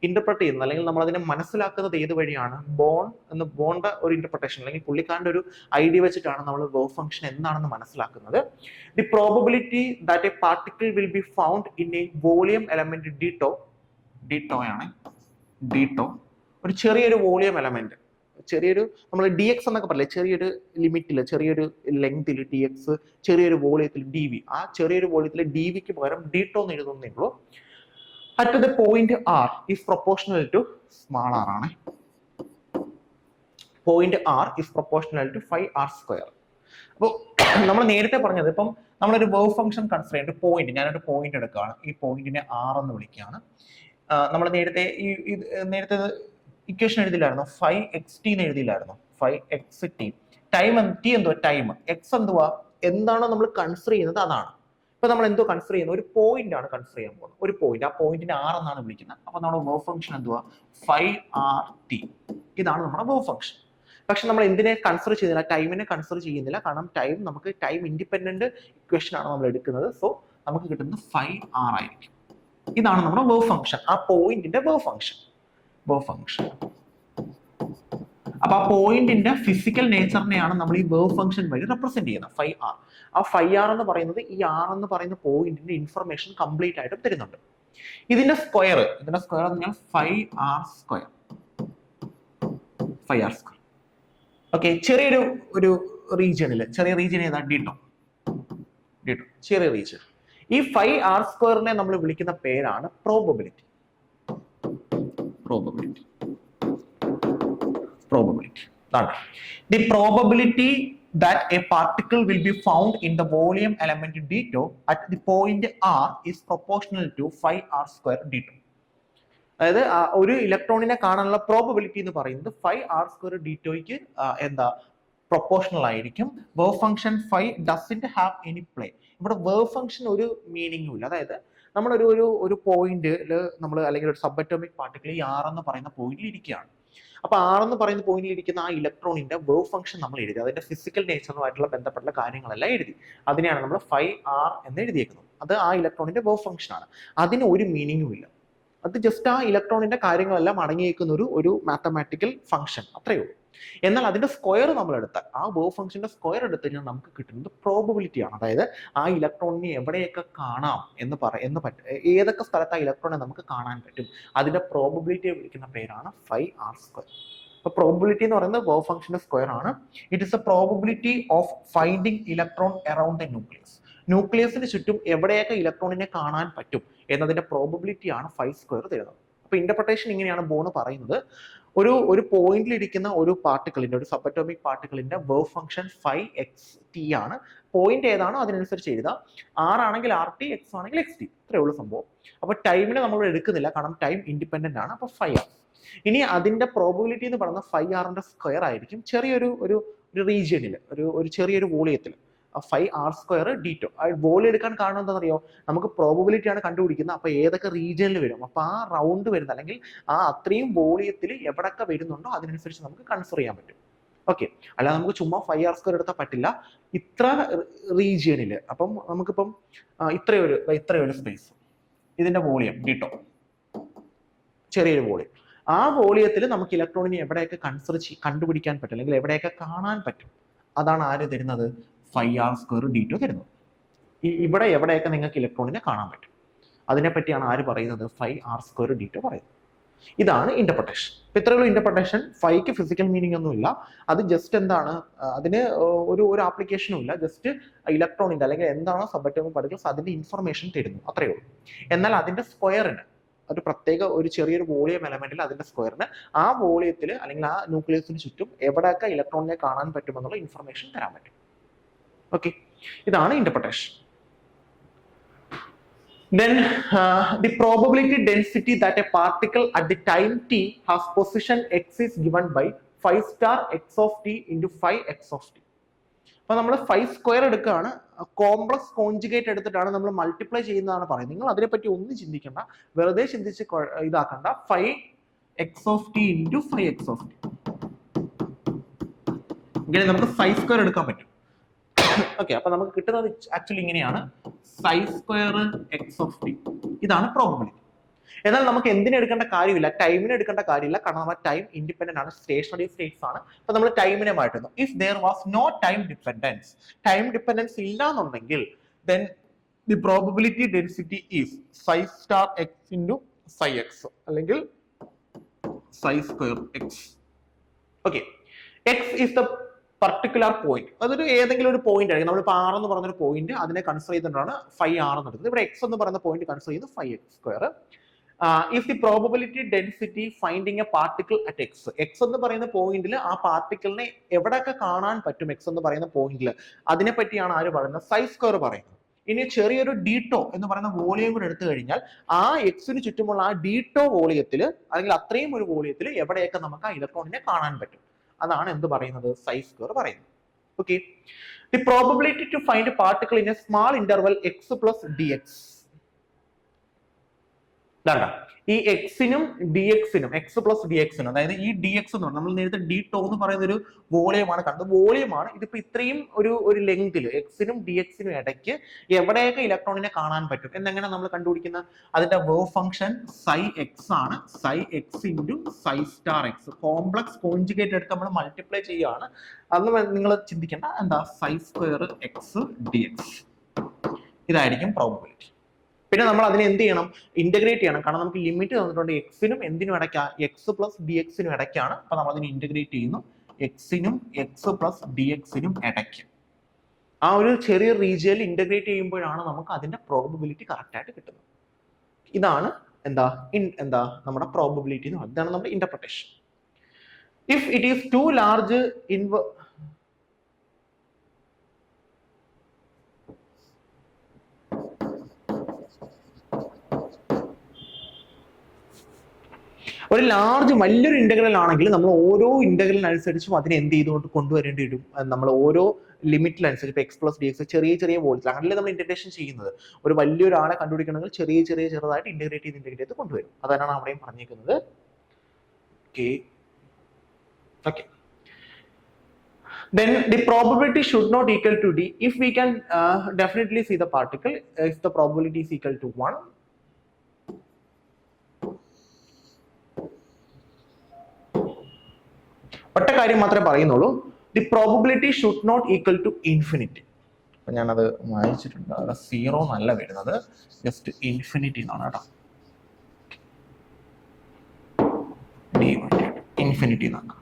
ഇന്റർപ്രറ്റ് ചെയ്യുന്നത് അല്ലെങ്കിൽ നമ്മൾ അതിനെ മനസ്സിലാക്കുന്നത് ഏത് വഴിയാണ്, ബോണിന്റെ ഒരു ഇന്റർപ്രിട്ടേഷൻ അല്ലെങ്കിൽ പുള്ളിക്കാരന്റെ ഒരു ഐഡിയ വെച്ചിട്ടാണ് നമ്മൾ വേവ് ഫംഗ്ഷൻ എന്താണെന്ന് മനസ്സിലാക്കുന്നത്. The probability that A particle will be found in A volume element ditto ആണ്. ഡിറ്റോ ഒരു ചെറിയൊരു വോളിയം എലമെന്റ്, ചെറിയൊരു നമ്മൾ dx എന്നൊക്കെ പറയില്ലേ, ചെറിയൊരു ലിമിറ്റിൽ ചെറിയൊരു ലെങ്തിൽ dx, ചെറിയൊരു വോളിയത്തിൽ dv, ആ ചെറിയൊരു വോളിയത്തിൽ dvക്ക് പകരം ഡിറ്റോ എന്ന് എഴുതുന്നേ ഉള്ളൂ. At the point r is proportional to small r ആണ്. Point r is proportional to 5r². അപ്പോൾ നമ്മൾ നേരത്തെ പറഞ്ഞത്, ഇപ്പം നമ്മളൊരു വേവ് ഫംഗ്ഷൻ കൺസിഡർ ചെയ്യുന്ന പോയിന്റ്, ഞാനൊരു പോയിന്റ് എടുക്കുകയാണ്, ഈ പോയിന്റിനെ r എന്ന് വിളിക്കുകയാണ്. നമ്മൾ നേരത്തെ നേരത്തെ ഇക്വേഷൻ എഴുതില്ലായിരുന്നു, 5xt എന്ന് എഴുതിയില്ലായിരുന്നു, 5xt. ടൈം t എന്തുവാ, ടൈം, x എന്തുവാ, എന്താണോ നമ്മൾ കൺസിഡർ ചെയ്യുന്നത് അതാണ്. ഇപ്പൊ നമ്മൾ എന്തോ കൺസിഡർ ചെയ്യുന്നത്, ഒരു പോയിന്റ് ആണ് കൺസിഡർ ചെയ്യാൻ പോകുന്നത്, ഒരു പോയിന്റ്, ആ പോയിന്റിനെ r എന്നാണ് വിളിക്കുന്നത്. അപ്പൊ നമ്മുടെ വേവ് ഫംഗ്ഷൻ എന്തുവാ, 5rt. ഇതാണ് നമ്മുടെ വേവ് ഫംഗ്ഷൻ. പക്ഷെ നമ്മൾ എന്തിനെ കൺസിഡർ ചെയ്യുന്നില്ല, ടൈമിനെ കൺസിഡർ ചെയ്യുന്നില്ല. കാരണം നമുക്ക് ടൈം ഇൻഡിപെൻഡന്റ് ഇക്വേഷൻ ആണ് നമ്മൾ എടുക്കുന്നത്. സോ നമുക്ക് കിട്ടുന്നത് 5r ആയിരിക്കും. ഇതാണ് നമ്മുടെ വേവ് ഫംഗ്ഷൻ, ആ പോയിന്റിന്റെ വേവ് ഫംഗ്ഷൻ. അപ്പൊ ആ പോയിന്റിന്റെ ഫിസിക്കൽ നേച്ചറിനെയാണ് നമ്മൾ ഈ വേവ് ഫംഗ്ഷൻ വഴി റെപ്രസെന്റ് ചെയ്യുന്നത്, 5r. ആ 5r എന്ന് പറയുന്നത് ഈ r എന്ന് പറയുന്ന പോയിന്റിന്റെ ഇൻഫർമേഷൻ കംപ്ലീറ്റ് ആയിട്ട് തരുന്നുണ്ട്. ഇതിന്റെ സ്ക്വയർ എന്ന് പറഞ്ഞാൽ 5r². ഓക്കെ. ചെറിയൊരു റീജിയനിൽ, ചെറിയ റീജിയൻ ഏതാ, ഡിറ്റോ, ചെറിയ റീജിയൻ. ഈ 5r² നമ്മൾ വിളിക്കുന്ന പേരാണ് probability. The probability that a particle will be found in the volume element dito at the point r is proportional to 5r² dito. അതായത് ഒരു ഇലക്ട്രോണിനെ കാണാനുള്ള പ്രോബബിലിറ്റി എന്ന് പറയുന്നത് 5r² ഡിറ്റോയ്ക്ക് എന്താ പ്രൊപ്പോർഷണൽ ആയിരിക്കും. Wave function 5 doesn't have any play. ഇവിടെ wave function ഒരു മീനിങ്ങും ഇല്ല. അതായത് നമ്മൾ ഒരു പോയിന്റിൽ നമ്മൾ അല്ലെങ്കിൽ ഒരു സബ് അറ്റോമിക് പാർട്ടിക്കിൾ ഈ r എന്ന് പറയുന്ന പോയിന്റിൽ ഇരിക്കുകയാണ്. അപ്പൊ r എന്ന് പറയുന്ന പോയിന്റിൽ ഇരിക്കുന്ന ആ ഇലക്ട്രോണിന്റെ വേവ് ഫംഗ്ഷൻ നമ്മൾ എഴുതി, അതിന്റെ ഫിസിക്കൽ നേച്ചറുമായിട്ടുള്ള ബന്ധപ്പെട്ട കാര്യങ്ങളെല്ലാം എഴുതി. അതിനെയാണ് നമ്മൾ 5r എന്ന് എഴുതിയേക്കുന്നത്. അത് ആ ഇലക്ട്രോണിന്റെ വേവ് ഫംഗ്ഷൻ ആണ്. അതിന് ഒരു മീനിങ്ങും ഇല്ല. അത് ജസ്റ്റ് ആ ഇലക്ട്രോണിന്റെ കാര്യങ്ങളെല്ലാം അടങ്ങിയേക്കുന്ന ഒരു മാത്തമാറ്റിക്കൽ ഫംഗ്ഷൻ, അത്രയേ ഉള്ളൂ. എന്നാൽ അതിന്റെ സ്ക്വയർ നമ്മൾ എടുത്താൽ, ആ വേവ് ഫംഗ്ഷന്റെ സ്ക്വയർ എടുത്തു കഴിഞ്ഞാൽ നമുക്ക് കിട്ടുന്നത് പ്രോബബിലിറ്റി ആണ്. അതായത് ആ ഇലക്ട്രോണിനെ എവിടെയൊക്കെ കാണാം ഏതൊക്കെ സ്ഥലത്ത് ആ ഇലക്ട്രോണിനെ നമുക്ക് കാണാൻ പറ്റും, അതിന്റെ പ്രോബബിലിറ്റിയെ വിളിക്കുന്ന പേരാണ് 5r². അപ്പൊ പ്രോബബിലിറ്റി എന്ന് പറയുന്നത് വേവ് ഫംഗ്ഷന്റെ സ്ക്വയർ ആണ്. It is a probability of finding electron around the nucleus. ന്യൂക്ലിയസിന് ചുറ്റും എവിടെയൊക്കെ ഇലക്ട്രോണിനെ കാണാൻ പറ്റും എന്നതിന്റെ പ്രോബബിലിറ്റി ആണ് 5² തരുന്നത്. അപ്പൊ ഇന്റർപ്രിട്ടേഷൻ ഇങ്ങനെയാണ് ബോൺ പറയുന്നത്. ഒരു പോയിന്റിൽ ഇരിക്കുന്ന ഒരു പാർട്ടിക്കിളിന്റെ, ഒരു സബ് അറ്റോമിക് പാർട്ടിക്കിളിന്റെ വേവ് ഫംഗ്ഷൻ 5xt ആണ്. പോയിന്റ് ഏതാണോ അതിനനുസരിച്ച് എഴുതാം. r ആണെങ്കിൽ rt, x ആണെങ്കിൽ xt. ഇത്രയേ ഉള്ളൂ സംഭവം. അപ്പൊ ടൈമിനെ നമ്മൾ എടുക്കുന്നില്ല, കാരണം ടൈം ഇൻഡിപെൻഡന്റ് ആണ്. അപ്പൊ 5r. ഇനി അതിന്റെ പ്രോബബിലിറ്റി എന്ന് പറയുന്നത് 5r-ന്റെ സ്ക്വയർ ആയിരിക്കും. ചെറിയൊരു റീജിയനിൽ, ഒരു ചെറിയൊരു വോളിയത്തിൽ 5r² ഡിറ്റോ. വോളിയം എടുക്കാൻ കാരണം എന്താണെന്നറിയോ, നമുക്ക് പ്രോബബിലിറ്റി ആണ് കണ്ടുപിടിക്കുന്നത്. അപ്പൊ ഏതൊക്കെ റീജിയനിൽ വരും, അപ്പൊ ആ റൗണ്ട് വരുന്ന അല്ലെങ്കിൽ ആ അത്രയും വോളിയത്തിൽ എവിടെയൊക്കെ വരുന്നുണ്ടോ അതിനനുസരിച്ച് നമുക്ക് കൺസിഡർ ചെയ്യാൻ പറ്റും. ഓക്കെ, അല്ലാതെ നമുക്ക് ചുമ്മാ 5r² എടുത്താൽ പറ്റില്ല. ഇത്ര റീജിയണിൽ, അപ്പം നമുക്കിപ്പം ഇത്രയൊരു സ്പേസ്, ഇതിന്റെ വോളിയം ഡിറ്റോ, ചെറിയൊരു വോളിയം, ആ വോളിയത്തിൽ നമുക്ക് ഇലക്ട്രോണിനെ എവിടെയൊക്കെ കണ്ടുപിടിക്കാൻ പറ്റും, അല്ലെങ്കിൽ എവിടെയൊക്കെ കാണാൻ പറ്റും, അതാണ് ആര് തരുന്നത്? 5r² ഡിറ്റോ തരുന്നത്. ഇവിടെ എവിടെയൊക്കെ നിങ്ങൾക്ക് ഇലക്ട്രോണിനെ കാണാൻ പറ്റും, അതിനെപ്പറ്റിയാണ് ആര് പറയുന്നത്? 5r² ഡിറ്റോ പറയുന്നത്. ഇതാണ് ഇന്റർപ്രിട്ടേഷൻ. ഇത്രയുള്ള ഇന്റർപ്രിട്ടേഷൻ. 5ക്ക് ഫിസിക്കൽ മീനിങ് ഒന്നുമില്ല, അത് ജസ്റ്റ് എന്താണ്, അതിന് ഒരു ആപ്ലിക്കേഷനും ഇല്ല, ജസ്റ്റ് ഇലക്ട്രോണിന്റെ അല്ലെങ്കിൽ എന്താണോ സബറ്റോമിക് പാർട്ടിക്കിൾസ് അതിന്റെ ഇൻഫർമേഷൻ തരുന്നു, അത്രയേ ഉള്ളൂ. എന്നാൽ അതിന്റെ സ്ക്വയറിന് ഒരു പ്രത്യേക ഒരു ചെറിയൊരു വോളിയം എലമെന്റിൽ അതിന്റെ സ്ക്വയറിന് ആ വോളിയത്തിൽ അല്ലെങ്കിൽ ആ ന്യൂക്ലിയസിന് ചുറ്റും എവിടെയൊക്കെ ഇലക്ട്രോണിനെ കാണാൻ പറ്റുമെന്നുള്ള ഇൻഫർമേഷൻ തരാൻ പറ്റും. ഓക്കെ, ഇതാണ് interpretation. Then the probability density that a particle at the time t has position x is given by 5 star x of t into 5x of t. അപ്പോൾ നമ്മൾ 5² എടുക്കുകയാണ്, കോംപ്ലക്സ് കോൺജുഗേറ്റ് എടുത്തിട്ടാണ് നമ്മൾ മൾട്ടിപ്ലൈ ചെയ്യുന്നതാണ് പറയുന്നത്. നിങ്ങൾ അതിനെപ്പറ്റി ഒന്നും ചിന്തിക്കണ്ട, വെറുതെ ചിന്തിച്ച് ഇതാക്കണ്ട. 5x of t into 5x of t. ഇങ്ങനെ നമുക്ക് 5² എടുക്കാൻ പറ്റും. ഓക്കെ, അപ്പൊ നമുക്ക് കിട്ടുന്നത് ആക്ച്വലി ഇങ്ങനെയാണ്, sin² x of t. ഇതാണ് പ്രോബബിലിറ്റി. എന്നാൽ നമുക്ക് എന്തിനും എടുക്കേണ്ട കാര്യമില്ല, ടൈമിന് എടുക്കേണ്ട കാര്യമില്ല, കാരണം നമ്മുടെ ടൈം ഇൻഡിപെൻഡന്റ് ആണ്, സ്റ്റേഷനറി സ്റ്റേറ്റ്സ് ആണ്. അപ്പൊ നമ്മൾ ടൈമിനെ മാറ്റുന്നു. If there was no time dependence, time dependence ഇല്ല എന്നുണ്ടെങ്കിൽ then the probability density is psi star x into psi x അല്ലെങ്കിൽ psi² x. Okay, x is the particular point, അതൊരു ഏതെങ്കിലും ഒരു പോയിന്റ് ആയിരിക്കും. നമ്മളിപ്പോൾ R എന്ന് പറഞ്ഞൊരു പോയിന്റ്, അതിനെ കൺസിഡർ ചെയ്തിട്ടാണ് 5r എന്ന് എടുക്കുന്നത്. ഇവിടെ x എന്ന് പറയുന്ന പോയിന്റ് കൺസിഡർ ചെയ്യുന്നത് 5x². If the probability density finding a particle at x എന്ന് പറയുന്ന പോയിന്റിൽ ആ പാർട്ടിക്കിളിനെ എവിടെയൊക്കെ കാണാൻ പറ്റും, x എന്ന് പറയുന്ന പോയിന്റിൽ, അതിനെ പറ്റിയാണ് ആര് പറയുന്നത്? psi² പറയുന്നത്. ഇനി ചെറിയൊരു ഡീറ്റോ എന്ന് പറയുന്ന വോളിയം കൂടെ എടുത്തു കഴിഞ്ഞാൽ ആ എക്സിന് ചുറ്റുമുള്ള ആ ഡീറ്റോ വോളിയത്തിൽ, അല്ലെങ്കിൽ അത്രയും ഒരു വോളിയത്തിൽ എവിടെയൊക്കെ നമുക്ക് ആ ഇലക്ട്രോണിനെ കാണാൻ പറ്റും, അതാണ് എന്ത് പറയുന്നത്? psi² പറയുന്നത്. Okay, the probability to find a particle in a small interval x plus dx. ഈ എക്സിനും ഡിഎക്സിനും, എക്സ് പ്ലസ് ഡിഎക്സിനും, അതായത് ഈ ഡിഎക്സ് എന്ന് പറഞ്ഞാൽ നമ്മൾ നേരത്തെ ഡിടോ എന്ന് പറയുന്ന ഒരു വോളിയമാണ് കണ്ടത്, വോളിയമാണ്. ഇതിപ്പോ ഇത്രയും ഒരു ലെങ്തിൽ എക്സിനും ഡിഎക്സിനും ഇടയ്ക്ക് എവിടെയൊക്കെ ഇലക്ട്രോണിനെ കാണാൻ പറ്റും എന്നെങ്ങനെ നമ്മൾ കണ്ടുപിടിക്കുന്ന? അതിന്റെ വേവ് ഫംഗ്ഷൻ psi x ആണ്, psi x into psi star x. Complex conjugate എടുത്ത് നമ്മൾ മൾട്ടിപ്ലൈ ചെയ്യുകയാണ്. അന്ന് നിങ്ങൾ ചിന്തിക്കേണ്ട എന്താ, psi² x dx. ഇതായിരിക്കും പ്രോബബിലിറ്റി. പിന്നെ നമ്മൾ അതിനെ എന്ത് ചെയ്യണം? ഇന്റഗ്രേറ്റ് ചെയ്യണം, കാരണം നമുക്ക് ലിമിറ്റ് തന്നിട്ടുണ്ട് എക്സിനും എന്തിനും ഇടയ്ക്കാ, എക്സ് പ്ലസ് ഡി എക്സിനും ഇടയ്ക്കാണ്. അപ്പൊ നമ്മൾ അതിനെ ഇന്റഗ്രേറ്റ് ചെയ്യുന്നു, എക്സിനും എക്സ് പ്ലസ് ഡി എക്സിനും ഇടയ്ക്ക്. ആ ഒരു ചെറിയ റീജിയനിൽ ഇന്റഗ്രേറ്റ് ചെയ്യുമ്പോഴാണ് നമുക്ക് അതിന്റെ പ്രോബബിലിറ്റി കറക്റ്റ് ആയിട്ട് കിട്ടുന്നത്. ഇതാണ് എന്താ നമ്മുടെ പ്രോബബിലിറ്റി എന്ന് പറയുന്നത്. ഇതാണ് നമ്മുടെ interpretation. If it is too large ഒരു ലാർജ് വലിയൊരു ഇന്റഗ്രൽ ആണെങ്കിൽ നമ്മൾ ഓരോ ഇന്റഗ്രലിനനുസരിച്ചും അതിനെ എന്ത് ചെയ്തുകൊണ്ട് കൊണ്ടുവരേണ്ടി വരും? നമ്മൾ ഓരോ ലിമിറ്റിനനുസരിച്ച് ഇപ്പൊ എക്സ് പ്ലസ് ഡി എക്സ് ചെറിയ വോൾസ് അങ്ങനെയല്ലേ നമ്മൾ ഇന്റഗ്രേഷൻ ചെയ്യുന്നത്. ഒരു വലിയൊരാളെ കണ്ടുപിടിക്കണമെങ്കിൽ ചെറുതായിട്ട് ഇന്റഗ്രേറ്റ് ചെയ്ത് കൊണ്ടുവരും. അതാണ് അവിടെയും പറഞ്ഞേക്കുന്നത്. Okay, then the probability should not equal to d if we can definitely see the particle. If the probability is equal to 1, ഒറ്റ കാര്യം മാത്രമേ പറയുന്നുള്ളൂ, the probability should not equal to infinity. അപ്പൊ ഞാനത് വായിച്ചിട്ടുണ്ട്, അവിടെ 0 എന്നല്ല വരുന്നത്, ജസ്റ്റ് ഇൻഫിനിറ്റി എന്നാണ് കേട്ടോ. ഇൻഫിനിറ്റി എന്നാണ്.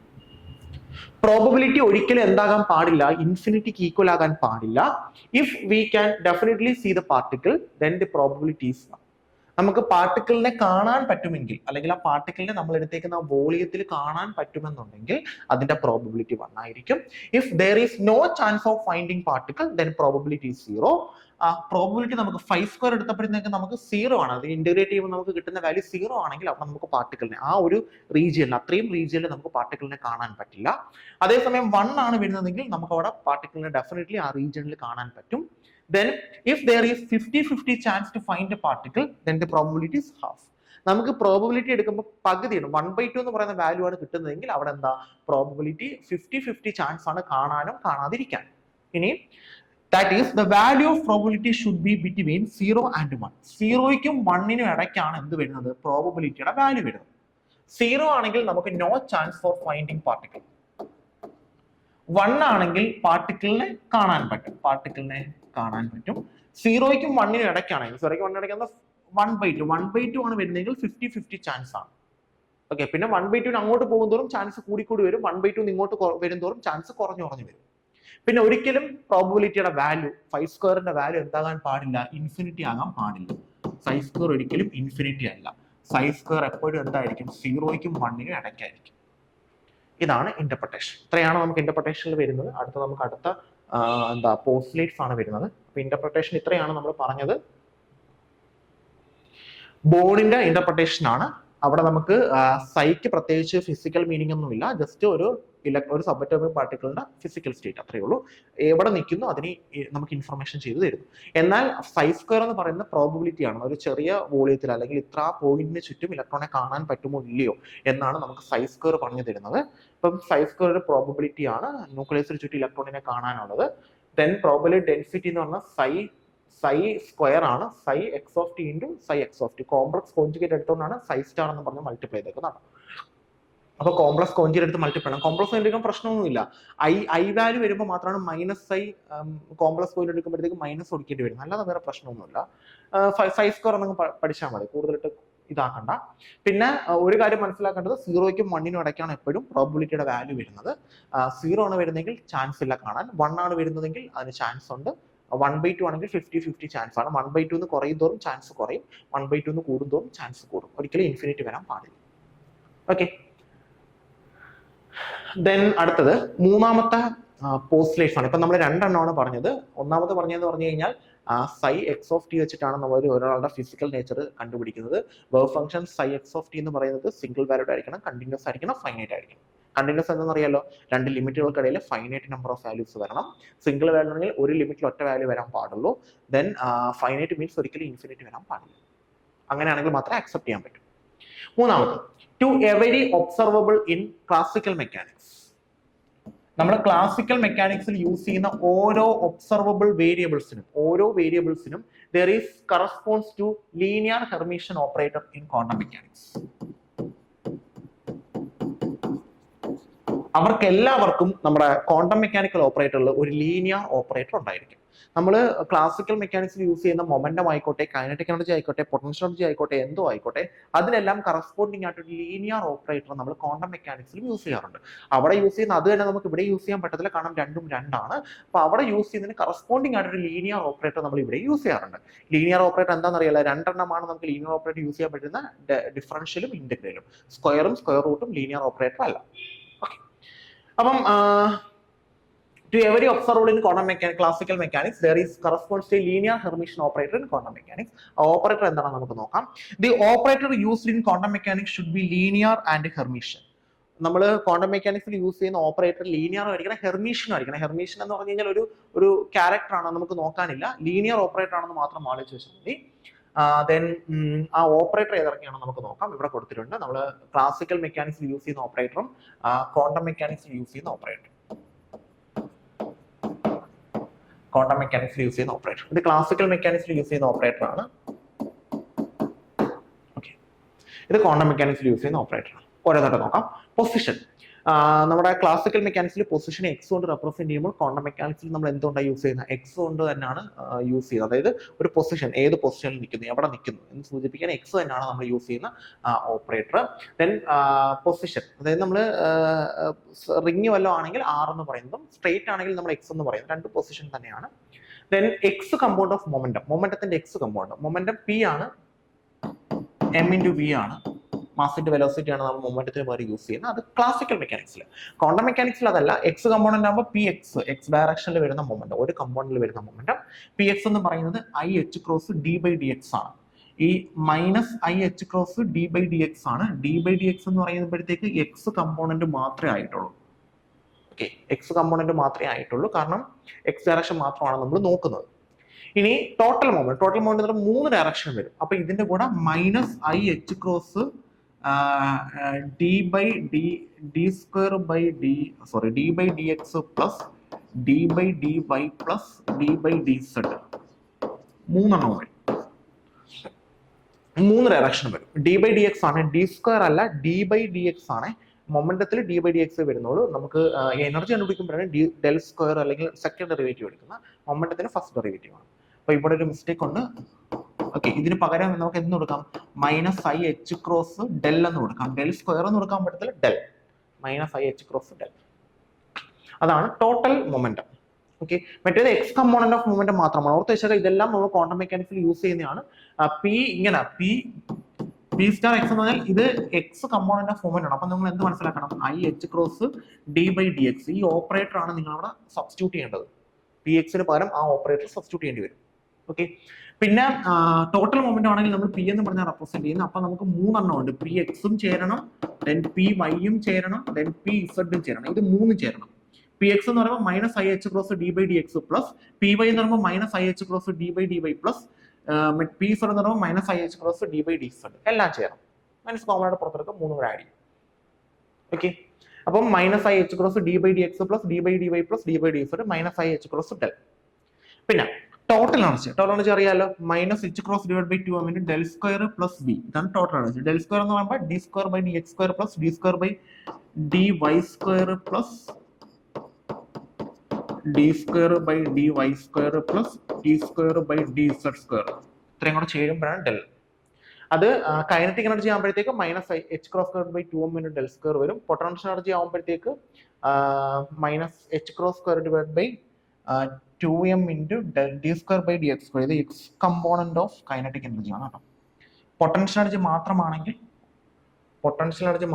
പ്രോബബിലിറ്റി ഒരിക്കലും എന്താകാൻ പാടില്ല, ഇൻഫിനിറ്റിക്ക് ഈക്വൽ ആകാൻ പാടില്ല. If we can definitely see the particle then the probability is 1. നമുക്ക് പാർട്ടിക്കിളിനെ കാണാൻ പറ്റുമെങ്കിൽ, അല്ലെങ്കിൽ ആ പാർട്ടിക്കിളിനെ നമ്മൾ എടുത്തേക്കുന്ന വോളിയത്തിൽ കാണാൻ പറ്റുമെന്നുണ്ടെങ്കിൽ അതിന്റെ പ്രോബബിലിറ്റി 1 ആയിരിക്കും. If there is no chance of finding particle then probability 0. Probability നമുക്ക് 5² എടുത്തപ്പോഴത്തേക്ക് നമുക്ക് 0 ആണ്. അത് ഇന്റഗ്രേറ്റ് ചെയ്യുമ്പോൾ നമുക്ക് കിട്ടുന്ന വാല്യൂ 0 ആണെങ്കിൽ അവിടെ നമുക്ക് പാർട്ടിക്കിളിനെ ആ ഒരു റീജിയനിൽ, അത്രയും റീജിയനിൽ നമുക്ക് പാർട്ടിക്കിളിനെ കാണാൻ പറ്റില്ല. അതേസമയം 1 ആണ് വരുന്നതെങ്കിൽ നമുക്ക് അവിടെ പാർട്ടിക്കിളിനെ ഡെഫിനറ്റ്ലി ആ റീജിയനിൽ കാണാൻ പറ്റും. Then if there is 50-50 chance to find a particle, then the probability is half. നമുക്ക് പ്രോബബിലിറ്റി എടുക്കുമ്പോൾ പകുതിയാണ് 1/2 എന്ന് പറയുന്ന വാല്യൂ ആണ് കിട്ടുന്നതെങ്കിൽ അവിടെ എന്താ പ്രോബബിലിറ്റി 50-50 ചാൻസ് ആണ് കാണാനും കാണാതിരിക്കാൻ. ഇനി that is the value of probability should be between 0 and 1. 0ക്കും 1നും ഇടയ്ക്കാണ് എന്ത് വരുന്നത് പ്രോബബിലിറ്റിയുടെ വാല്യൂ വരുന്നത്. 0 ആണെങ്കിൽ നമുക്ക് no chance for finding particle. 1 ആണെങ്കിൽ പാർട്ടിക്കിളിനെ കാണാൻ പറ്റും. 0ക്കും 1നും ഇടയ്ക്കാണെങ്കിൽ 0ക്കും 1നും ഇടയ്ക്ക് 1/2 ആണ് വരുന്നതെങ്കിൽ 50-50 ചാൻസ് ആണ്. ഓക്കെ, പിന്നെ 1/2 അങ്ങോട്ട് പോകുന്തോറും ചാൻസ് കൂടി വരും, 1/2 ഇങ്ങോട്ട് വരുന്തോറും ചാൻസ് കുറഞ്ഞു വരും. പിന്നെ ഒരിക്കലും പ്രോബബിലിറ്റിയുടെ വാല്യൂ φ² വാല്യൂ എന്താകാൻ പാടില്ല, ഇൻഫിനിറ്റി ആകാൻ പാടില്ല. φ² ഒരിക്കലും ഇൻഫിനിറ്റി അല്ല. φ² എപ്പോഴും എന്തായിരിക്കും 0ക്കും 1നും ഇടയ്ക്കായിരിക്കും. ഇതാണ് ഇന്റർപ്രിട്ടേഷൻ. ഇത്രയാണ് നമുക്ക് ഇന്റർപ്രിട്ടേഷനിൽ വരുന്നത്. അടുത്ത പോസ്റ്റ്ലേറ്റ്സ് ആണ് വരുന്നത്. അപ്പൊ ഇന്റർപ്രിട്ടേഷൻ ഇത്രയാണ് നമ്മൾ പറഞ്ഞത്. ബോണിന്റെ ഇന്റർപ്രിട്ടേഷൻ ആണ്. അവിടെ നമുക്ക് സൈക്ക് പ്രത്യേകിച്ച് ഫിസിക്കൽ മീനിങ് ഒന്നുമില്ല, ജസ്റ്റ് ഒരു സബറ്റോമിക് പാർട്ടിക്കിളിന്റെ ഫിസിക്കൽ സ്റ്റേറ്റ് അത്രയേ ഉള്ളൂ. എവിടെ നിൽക്കുന്നു അതിന് നമുക്ക് ഇൻഫർമേഷൻ ചെയ്തു തരുന്നു. എന്നാൽ φ² എന്ന് പറയുന്ന പ്രോബബിലിറ്റി ആണ്. ഒരു ചെറിയ വോളിയത്തിൽ അല്ലെങ്കിൽ ഇത്ര പോയിന്റിന് ചുറ്റും ഇലക്ട്രോണെ കാണാൻ പറ്റുമോ ഇല്ലയോ എന്നാണ് നമുക്ക് φ² പറഞ്ഞു തരുന്നത്. ഇപ്പം φ² ഒരു പ്രോബബിലിറ്റി ആണ് ന്യൂക്ലിയസിന് ചുറ്റും ഇലക്ട്രോണിനെ കാണാനുള്ളത്. ദെൻ പ്രോബബിലിറ്റി ഡെൻസിറ്റി എന്ന് പറഞ്ഞാൽ φ² ആണ്. φx(t) into φx(t). Complex conjugate എടുത്തുകൊണ്ടാണ് φ* എന്ന് പറഞ്ഞ് മൾട്ടിപ്ലൈ ചെയ്തേക്കുന്നത്. അപ്പൊ കോംപ്ലക്സ് കോൺജുഗേറ്റ് എടുത്ത് മൾട്ടിപ്ലൈ ചെയ്യണം. കോംപ്ലക്സ് എടുക്കാൻ പ്രശ്നമൊന്നുമില്ല. ഐ വാല്യൂ വരുമ്പോൾ മാത്രമാണ് -i കോംപ്ലക്സ് കോൺജുഗേറ്റ് എടുക്കുമ്പോഴത്തേക്ക് മൈനസ് കൊടുക്കേണ്ടി വരുന്നത്. അല്ലാതെ വേറെ പ്രശ്നമൊന്നുമില്ല. φ² എന്നങ്ങ് പഠിച്ചാൽ മതി, കൂടുതലിട്ട് ഇതാക്കണ്ട. പിന്നെ ഒരു കാര്യം മനസ്സിലാക്കേണ്ടത് 0ക്കും 1നും ഇടയ്ക്കാണ് എപ്പോഴും പ്രോബബിലിറ്റിയുടെ വാല്യൂ വരുന്നത്. 0 ആണ് വരുന്നതെങ്കിൽ ചാൻസ് ഇല്ല കാണാൻ. 1 ആണ് വരുന്നതെങ്കിൽ അതിന് ചാൻസ് ഉണ്ട്. 1/2 ആണെങ്കിൽ 50-50 ചാൻസ് ആണ്. 1/2 കുറയും തോറും ചാൻസ് കുറയും, 1/2 കൂടുന്തോറും ചാൻസ് കൂടും. ഒരിക്കലും ഇൻഫിനിറ്റി വരാൻ പാടില്ല. ഓക്കെ, ദെൻ അടുത്തത് മൂന്നാമത്തെ പോസ്റ്റ്ലേറ്റ്സ് ആണ്. ഇപ്പൊ നമ്മൾ രണ്ടെണ്ണമാണ് പറഞ്ഞത്. ഒന്നാമത്തെ പറഞ്ഞതെന്ന് പറഞ്ഞു കഴിഞ്ഞാൽ φx(t) വെച്ചിട്ടാണ് നമ്മൾ ഒരാളുടെ ഫിസിക്കൽ നേച്ചർ കണ്ടുപിടിക്കുന്നത്. വേവ് ഫംഗ്ഷൻ φx(t) എന്ന് പറയുന്നത് സിംഗിൾ വാല്യൂഡ് ആയിരിക്കണം, കണ്ടിന്യൂസ് ആയിരിക്കണം, ഫൈനൈറ്റ് ആയിരിക്കണം. കണ്ടിന്യൂസ് എന്താണെന്ന് അറിയാലോ, രണ്ട് ലിമിറ്റുകൾക്കിടയിൽ ഫൈനൈറ്റ് നമ്പർ ഓഫ് വാല്യൂസ് വരണം. സിംഗിൾ വാല്യൂ ആണെങ്കിൽ ഒരു ലിമിറ്റിൽ ഒറ്റ വാല്യൂ വരാൻ പാടുള്ളൂ. ദെൻ ഫൈനൈറ്റ് മീൻസ് ഒരിക്കലും ഇൻഫിനിറ്റി വരാൻ പാടില്ല. അങ്ങനെയാണെങ്കിൽ മാത്രമേ അക്സെപ്റ്റ് ചെയ്യാൻ പറ്റൂ. മൂന്നാമത്, to every observable in classical mechanics. നമ്മൾ ക്ലാസിക്കൽ മെക്കാനിക്സിൽ യൂസ് ചെയ്യുന്ന ഓരോ ഒബ്സർവബിൾ വേരിയബിൾസിനും there is corresponds to linear Hermitian operator in quantum mechanics. അവർക്ക് എല്ലാവർക്കും നമ്മുടെ ക്വാണ്ടം മെക്കാനിക്കൽ ഓപ്പറേറ്ററിൽ ഒരു ലീനിയർ ഓപ്പറേറ്റർ ഉണ്ടായിരിക്കും. നമ്മൾ ക്ലാസിക്കൽ മെക്കാനിക്സിൽ യൂസ് ചെയ്യുന്ന മൊമെന്റം ആയിക്കോട്ടെ, കൈനറ്റിക് എനർജി ആയിക്കോട്ടെ, പൊട്ടൻഷ്യൽ എനർജി ആയിക്കോട്ടെ, എന്തോ ആയിക്കോട്ടെ, അതിനെല്ലാം കറസ്പോണ്ടിങ് ആയിട്ട് ഒരു ലീനിയർ ഓപ്പറേറ്റർ നമ്മൾ ക്വാണ്ടം മെക്കാനിക്സിലും യൂസ് ചെയ്യാറുണ്ട്. അവിടെ യൂസ് ചെയ്യുന്ന അത് തന്നെ നമുക്ക് ഇവിടെ യൂസ് ചെയ്യാൻ പറ്റത്തില്ല, കാരണം രണ്ടും രണ്ടാണ്. അപ്പൊ അവിടെ യൂസ് ചെയ്യുന്നതിന് കറസ്പോണ്ടിങ് ആയിട്ട് ഒരു ലീനിയർ ഓപ്പറേറ്റർ നമ്മൾ ഇവിടെ യൂസ് ചെയ്യാറുണ്ട്. ലീനിയർ ഓപ്പറേറ്റർ എന്താണെന്നറിയാലോ, രണ്ടെണ്ണമാണ് നമുക്ക് ലീനിയർ ഓപ്പറേറ്റർ യൂസ് ചെയ്യാൻ പറ്റുന്ന, ഡിഫറൻഷ്യലും ഇന്റഗ്രലും. സ്ക്വയറും സ്ക്വയർ റൂട്ടും ലീനിയർ ഓപ്പറേറ്റർ അല്ല. അപ്പം to every observable in quantum mechanics, classical mechanics, there is corresponds to a linear Hermitian operator in quantum mechanics. Operator എന്താണ് നമുക്ക് നോക്കാം. The operator used in quantum mechanics should be linear and Hermitian. നമ്മൾ quantum മെക്കാനിക്സിൽ use ചെയ്യുന്ന operator linear ആയിരിക്കണം, ഹെർമീഷ്യനും ആയിരിക്കണം. Hermitian എന്ന് പറഞ്ഞു കഴിഞ്ഞാൽ ഒരു ക്യാരക്ടർ ആണ്, നമുക്ക് നോക്കാനില്ല. ലീനിയർ ഓപ്പറേറ്റർ ആണെന്ന് മാത്രം ആലോചിച്ച് വെച്ചാൽ മതി. ദെൻ ആ ഓപ്പറേറ്റർ ഏതൊക്കെയാണെന്ന് നമുക്ക് നോക്കാം. ഇവിടെ കൊടുത്തിട്ടുണ്ട്. നമ്മൾ ക്ലാസിക്കൽ മെക്കാനിക്സിൽ യൂസ് ചെയ്യുന്ന ഓപ്പറേറ്ററും ക്വാണ്ടം മെക്കാനിക്സിൽ യൂസ് ചെയ്യുന്ന ഓപ്പറേറ്റർ. ക്വാണ്ടം മെക്കാനിക്സിൽ യൂസ് ചെയ്യുന്ന ഓപ്പറേറ്റർ, ഇത് ക്ലാസിക്കൽ മെക്കാനിക്സിൽ യൂസ് ചെയ്യുന്ന ഓപ്പറേറ്റർ ആണ്. ഓക്കെ, ഇത് ക്വാണ്ടം മെക്കാനിക്സിൽ യൂസ് ചെയ്യുന്ന ഓപ്പറേറ്റർ ആണ്. ഓരോന്നായിട്ട് നോക്കാം. പൊസിഷൻ, നമ്മുടെ ക്ലാസിക്കൽ മെക്കാനിക്സിൽ പൊസിഷൻ എക്സ് കൊണ്ട് റെപ്രസെന്റ് ചെയ്യുമ്പോൾ ക്വാണ്ടം മെക്കാനിക്സിൽ നമ്മൾ എന്തുകൊണ്ടാണ് യൂസ് ചെയ്യുന്നത്? എക്സ് കൊണ്ട് തന്നെയാണ് യൂസ് ചെയ്യുന്നത്. അതായത് ഒരു പൊസിഷൻ, ഏത് പൊസിഷനിൽ നിൽക്കുന്നു, എവിടെ നിൽക്കുന്നു എന്ന് സൂചിപ്പിക്കാൻ എക്സ് തന്നെയാണ് നമ്മൾ യൂസ് ചെയ്യുന്ന ഓപ്പറേറ്റർ. ദെൻ പൊസിഷൻ, അതായത് നമ്മൾ റിംഗ് വല്ലതും ആണെങ്കിൽ ആർ എന്ന് പറയുന്നതും സ്ട്രേറ്റ് ആണെങ്കിൽ നമ്മൾ എക്സ് എന്ന് പറയുന്നത്, രണ്ട് പൊസിഷൻ തന്നെയാണ്. Then x compound of momentum, മൊമെന്റത്തിന്റെ എക്സ് കമ്പൗണ്ട്, മൊമെന്റം പി ആണ്, എം ഇൻറ്റു വി ആണ്. മാസിന്റെ വെലോസിറ്റി ആണ് നമ്മൾ മൊമെന്റത്തിന് പകരം യൂസ് ചെയ്യുന്നത്. അത് ക്ലാസിക്കൽ മെക്കാനിക്സിൽ. ക്വാണ്ടം മെക്കാനിക്സിൽ അതല്ല. എക്സ് കമ്പോണന്റ് ആകുമ്പോൾ പി എക്സ്, എക്സ് ഡയറക്ഷനിൽ വരുന്ന മൊമെന്റം, ഒരു കമ്പോണന്റിൽ വരുന്ന മൊമെന്റം. പി എക്സ് എന്ന് പറയുന്നത് IH×D/dx ആണ്. ഈ -IH×D/dx ആണ്. D/dx എന്ന് പറയുമ്പോഴത്തേക്ക് എക്സ് കമ്പോണന്റ് മാത്രമേ ആയിട്ടുള്ളൂ. ഓക്കെ, എക്സ് കമ്പോണന്റ് മാത്രമേ ആയിട്ടുള്ളൂ, കാരണം എക്സ് ഡയറക്ഷൻ മാത്രമാണ് നമ്മൾ നോക്കുന്നത്. ഇനി ടോട്ടൽ മൊമെന്റ് 3 ഡയറക്ഷൻ വരും. അപ്പൊ ഇതിന്റെ കൂടെ minus I H cross D by D square by D by D X plus D by D Y plus D by D Z 3 വരും. 3 ഡയറക്ഷൻ വരും. ഡി ബൈ ഡി എക്സ് ആണ്, D square അല്ല, D by D X ആണ്. മൊമെന്റത്തിൽ D by D X വരുന്നുള്ളൂ. നമുക്ക് energy കണ്ടുപിടിക്കുമ്പോഴാണ് del square അല്ലെങ്കിൽ സെക്കൻഡ് ഡെറിവേറ്റീവ് എടുക്കുന്ന. മൊമെന്റത്തിന് ഫസ്റ്റ് ഡെറിവേറ്റീവ് ആണ്. അപ്പൊ ഇവിടെ ഒരു മിസ്റ്റേക്ക് ഉണ്ട്. ഓക്കെ, ഇതിന് പകരം നമുക്ക് എന്ത് കൊടുക്കാം? Minus I H cross del എന്ന് കൊടുക്കാം. ഡെൽ സ്ക്വയർ എന്ന് കൊടുക്കാൻ പറ്റത്തില്ല, del minus I H cross del. അതാണ് ടോട്ടൽ മൊമെന്റം. ഓക്കെ, മറ്റേത് എക്സ് കമ്പോണന്റ് ഓഫ് മൊമെന്റം മാത്രമാണ്. ഓർത്ത് വെച്ചാൽ ഇതെല്ലാം നമ്മൾ ക്വാണ്ടം മെക്കാനിക്സിൽ യൂസ് ചെയ്യുന്നതാണ്. പി ഇങ്ങനെ പി സ്റ്റാർ എക്സ് എന്ന് പറഞ്ഞാൽ ഇത് എക്സ് കമ്പോണന്റ് ഓഫ് മൊമെന്റ് ആണ്. അപ്പൊ നിങ്ങൾ എന്ത് മനസ്സിലാക്കണം? I H cross D by D X, ഈ ഓപ്പറേറ്റർ ആണ് നിങ്ങൾ അവിടെ സബ്സ്റ്റിറ്റ്യൂട്ട് ചെയ്യേണ്ടത്. പി എക്സിന് പകരം ആ ഓപ്പറേറ്റർ സബ്സ്റ്റിറ്റ്യൂട്ട് ചെയ്യേണ്ടി വരും. ഓക്കെ, പിന്നെ ടോട്ടൽ മൊമെന്റ് ആണെങ്കിൽ നമ്മൾ പി എന്ന് പറഞ്ഞാൽ റെപ്രസെന്റ് ചെയ്യുന്നത്. അപ്പൊ നമുക്ക് 3 ഉണ്ട്. പി എക്സും ചേരണം, ദെൻ പി വൈയും ചേരണം, ദെൻ പി ഇസഡും ചേരണം. ഇത് 3 ചേരണം. പി എക്സ് എന്ന് പറയുമ്പോൾ minus I H cross D by D X plus P Y എന്ന് പറയുമ്പോൾ minus I H cross D by D Y plus P Z എന്ന് പറയുമ്പോൾ minus I H cross D by D Z എല്ലാം ചേരണം. Minus കോമണായിട്ട് പുറത്തെടുക്കുക, 3 കൂടെ add ചെയ്യും. Okay, അപ്പം minus I H cross D by D X plus D by D Y plus D by D Z minus I H cross del. പിന്നെ total energy അറിയാലോ, minus H cross divide by 2 del square plus B. ഇതാണ് total energy. Del square എന്ന് പറയുമ്പോൾ D square by D X square plus D square by D Y square plus D square by D Y square plus D square by D z square. ഇത്രയും കൂടെ ചേരുമ്പോഴാണ് del. അത് kinetic energy ആകുമ്പോഴത്തേക്ക് minus H cross square by 2 del square വരും. Potential energy ആകുമ്പോഴത്തേക്ക് minus H cross square divide by 2m into d square by D X square. ഇത് x component of kinetic energy ആണ് കേട്ടോ. Potential energy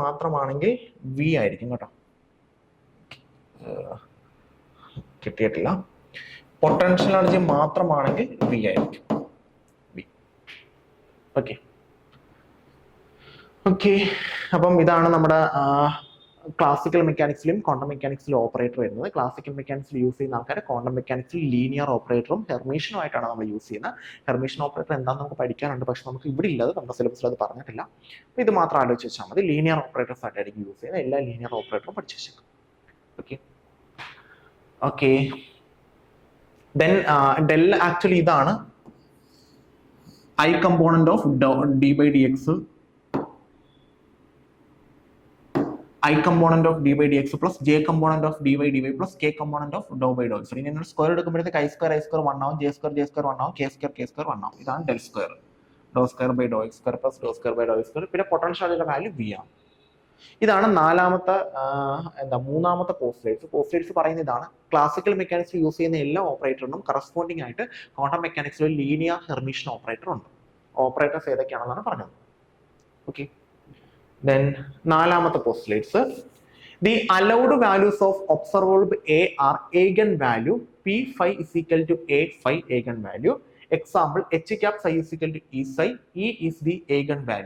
മാത്രമാണെങ്കിൽ v ആയിരിക്കും കേട്ടോ. കിട്ടിയിട്ടില്ല. Potential energy മാത്രമാണെങ്കിൽ വി ആയിരിക്കും. ഓക്കെ, അപ്പം ഇതാണ് നമ്മുടെ ക്ലാസിക്കൽ മെക്കാനിക്സിലും ക്വാണ്ടം മെക്കാനിക്സിലും ഓപ്പറേറ്റർ വരുന്നത്. ക്ലാസിക്കൽ മെക്കാനിക്സിൽ യൂസ് ചെയ്യുന്ന ആൾക്കാർ ക്വാണ്ടം മെക്കാനിക്സിൽ ലീനിയർ ഓപ്പറേറ്ററും ഹെർമീഷനും ആയിട്ടാണ് നമ്മൾ യൂസ് ചെയ്യുന്നത്. ഹെർമീഷൻ ഓപ്പറേറ്റർ എന്താണെന്ന് നമുക്ക് പഠിക്കാനുണ്ട്, പക്ഷെ നമുക്ക് ഇവിടെ ഇല്ലത്, നമ്മുടെ സിലബസിൽ അത് പറഞ്ഞിട്ടില്ല. അപ്പോൾ ഇത് മാത്രം ആലോചിച്ച് വെച്ചാൽ മതി. ലീനിയർ ഓപ്പറേറ്റേഴ്സ് ആയിട്ടായിരിക്കും യൂസ് ചെയ്യുന്നത്. എല്ലാ ലീനിയർ ഓപ്പറേറ്ററും പഠിച്ചു വെച്ചേക്കും. ഓക്കെ, ദെൻ ഡെൽ ആക്ച്വലി ഇതാണ് I component of D by D X, I component of d by dx plus j component of d by dy plus k component of dou by dou x. ഇനി നിങ്ങൾ square എടുക്കുമ്പോഴത്തേക്ക് i square 1 ആവും, j square 1 ആവും, k square 1 ആവും. ഇതാണ് del square. Doh square by Dr X square plus Dr square by Dr X square. പിന്നെ പൊട്ടൻഷ്യലിന്റെ value v ആണ്. ഇതാണ് മൂന്നാമത്തെ പോസ്റ്റ്ലേറ്റ്സ് പറയുന്ന ഇതാണ്. ക്ലാസിക്കൽ മെക്കാനിക്സ് യൂസ് ചെയ്യുന്ന എല്ലാ ഓപ്പറേറ്ററിനും കറസ്പോണ്ടിങ് ആയിട്ട് ക്വാണ്ടം മെക്കാനിക്സിൽ ലീനിയർ ഹെർമിഷൻ ഓപ്പറേറ്റർ ഉണ്ട്. ഓപ്പറേറ്റേഴ്സ് ഏതൊക്കെയാണെന്നാണ് പറഞ്ഞത്. ഓക്കെ, then നാലാമത്തെ postulates. The allowed values of observable A are eigenvalue P phi is equal to A phi eigenvalue. Example, H cap psi is equal to E psi. E is the eigenvalue.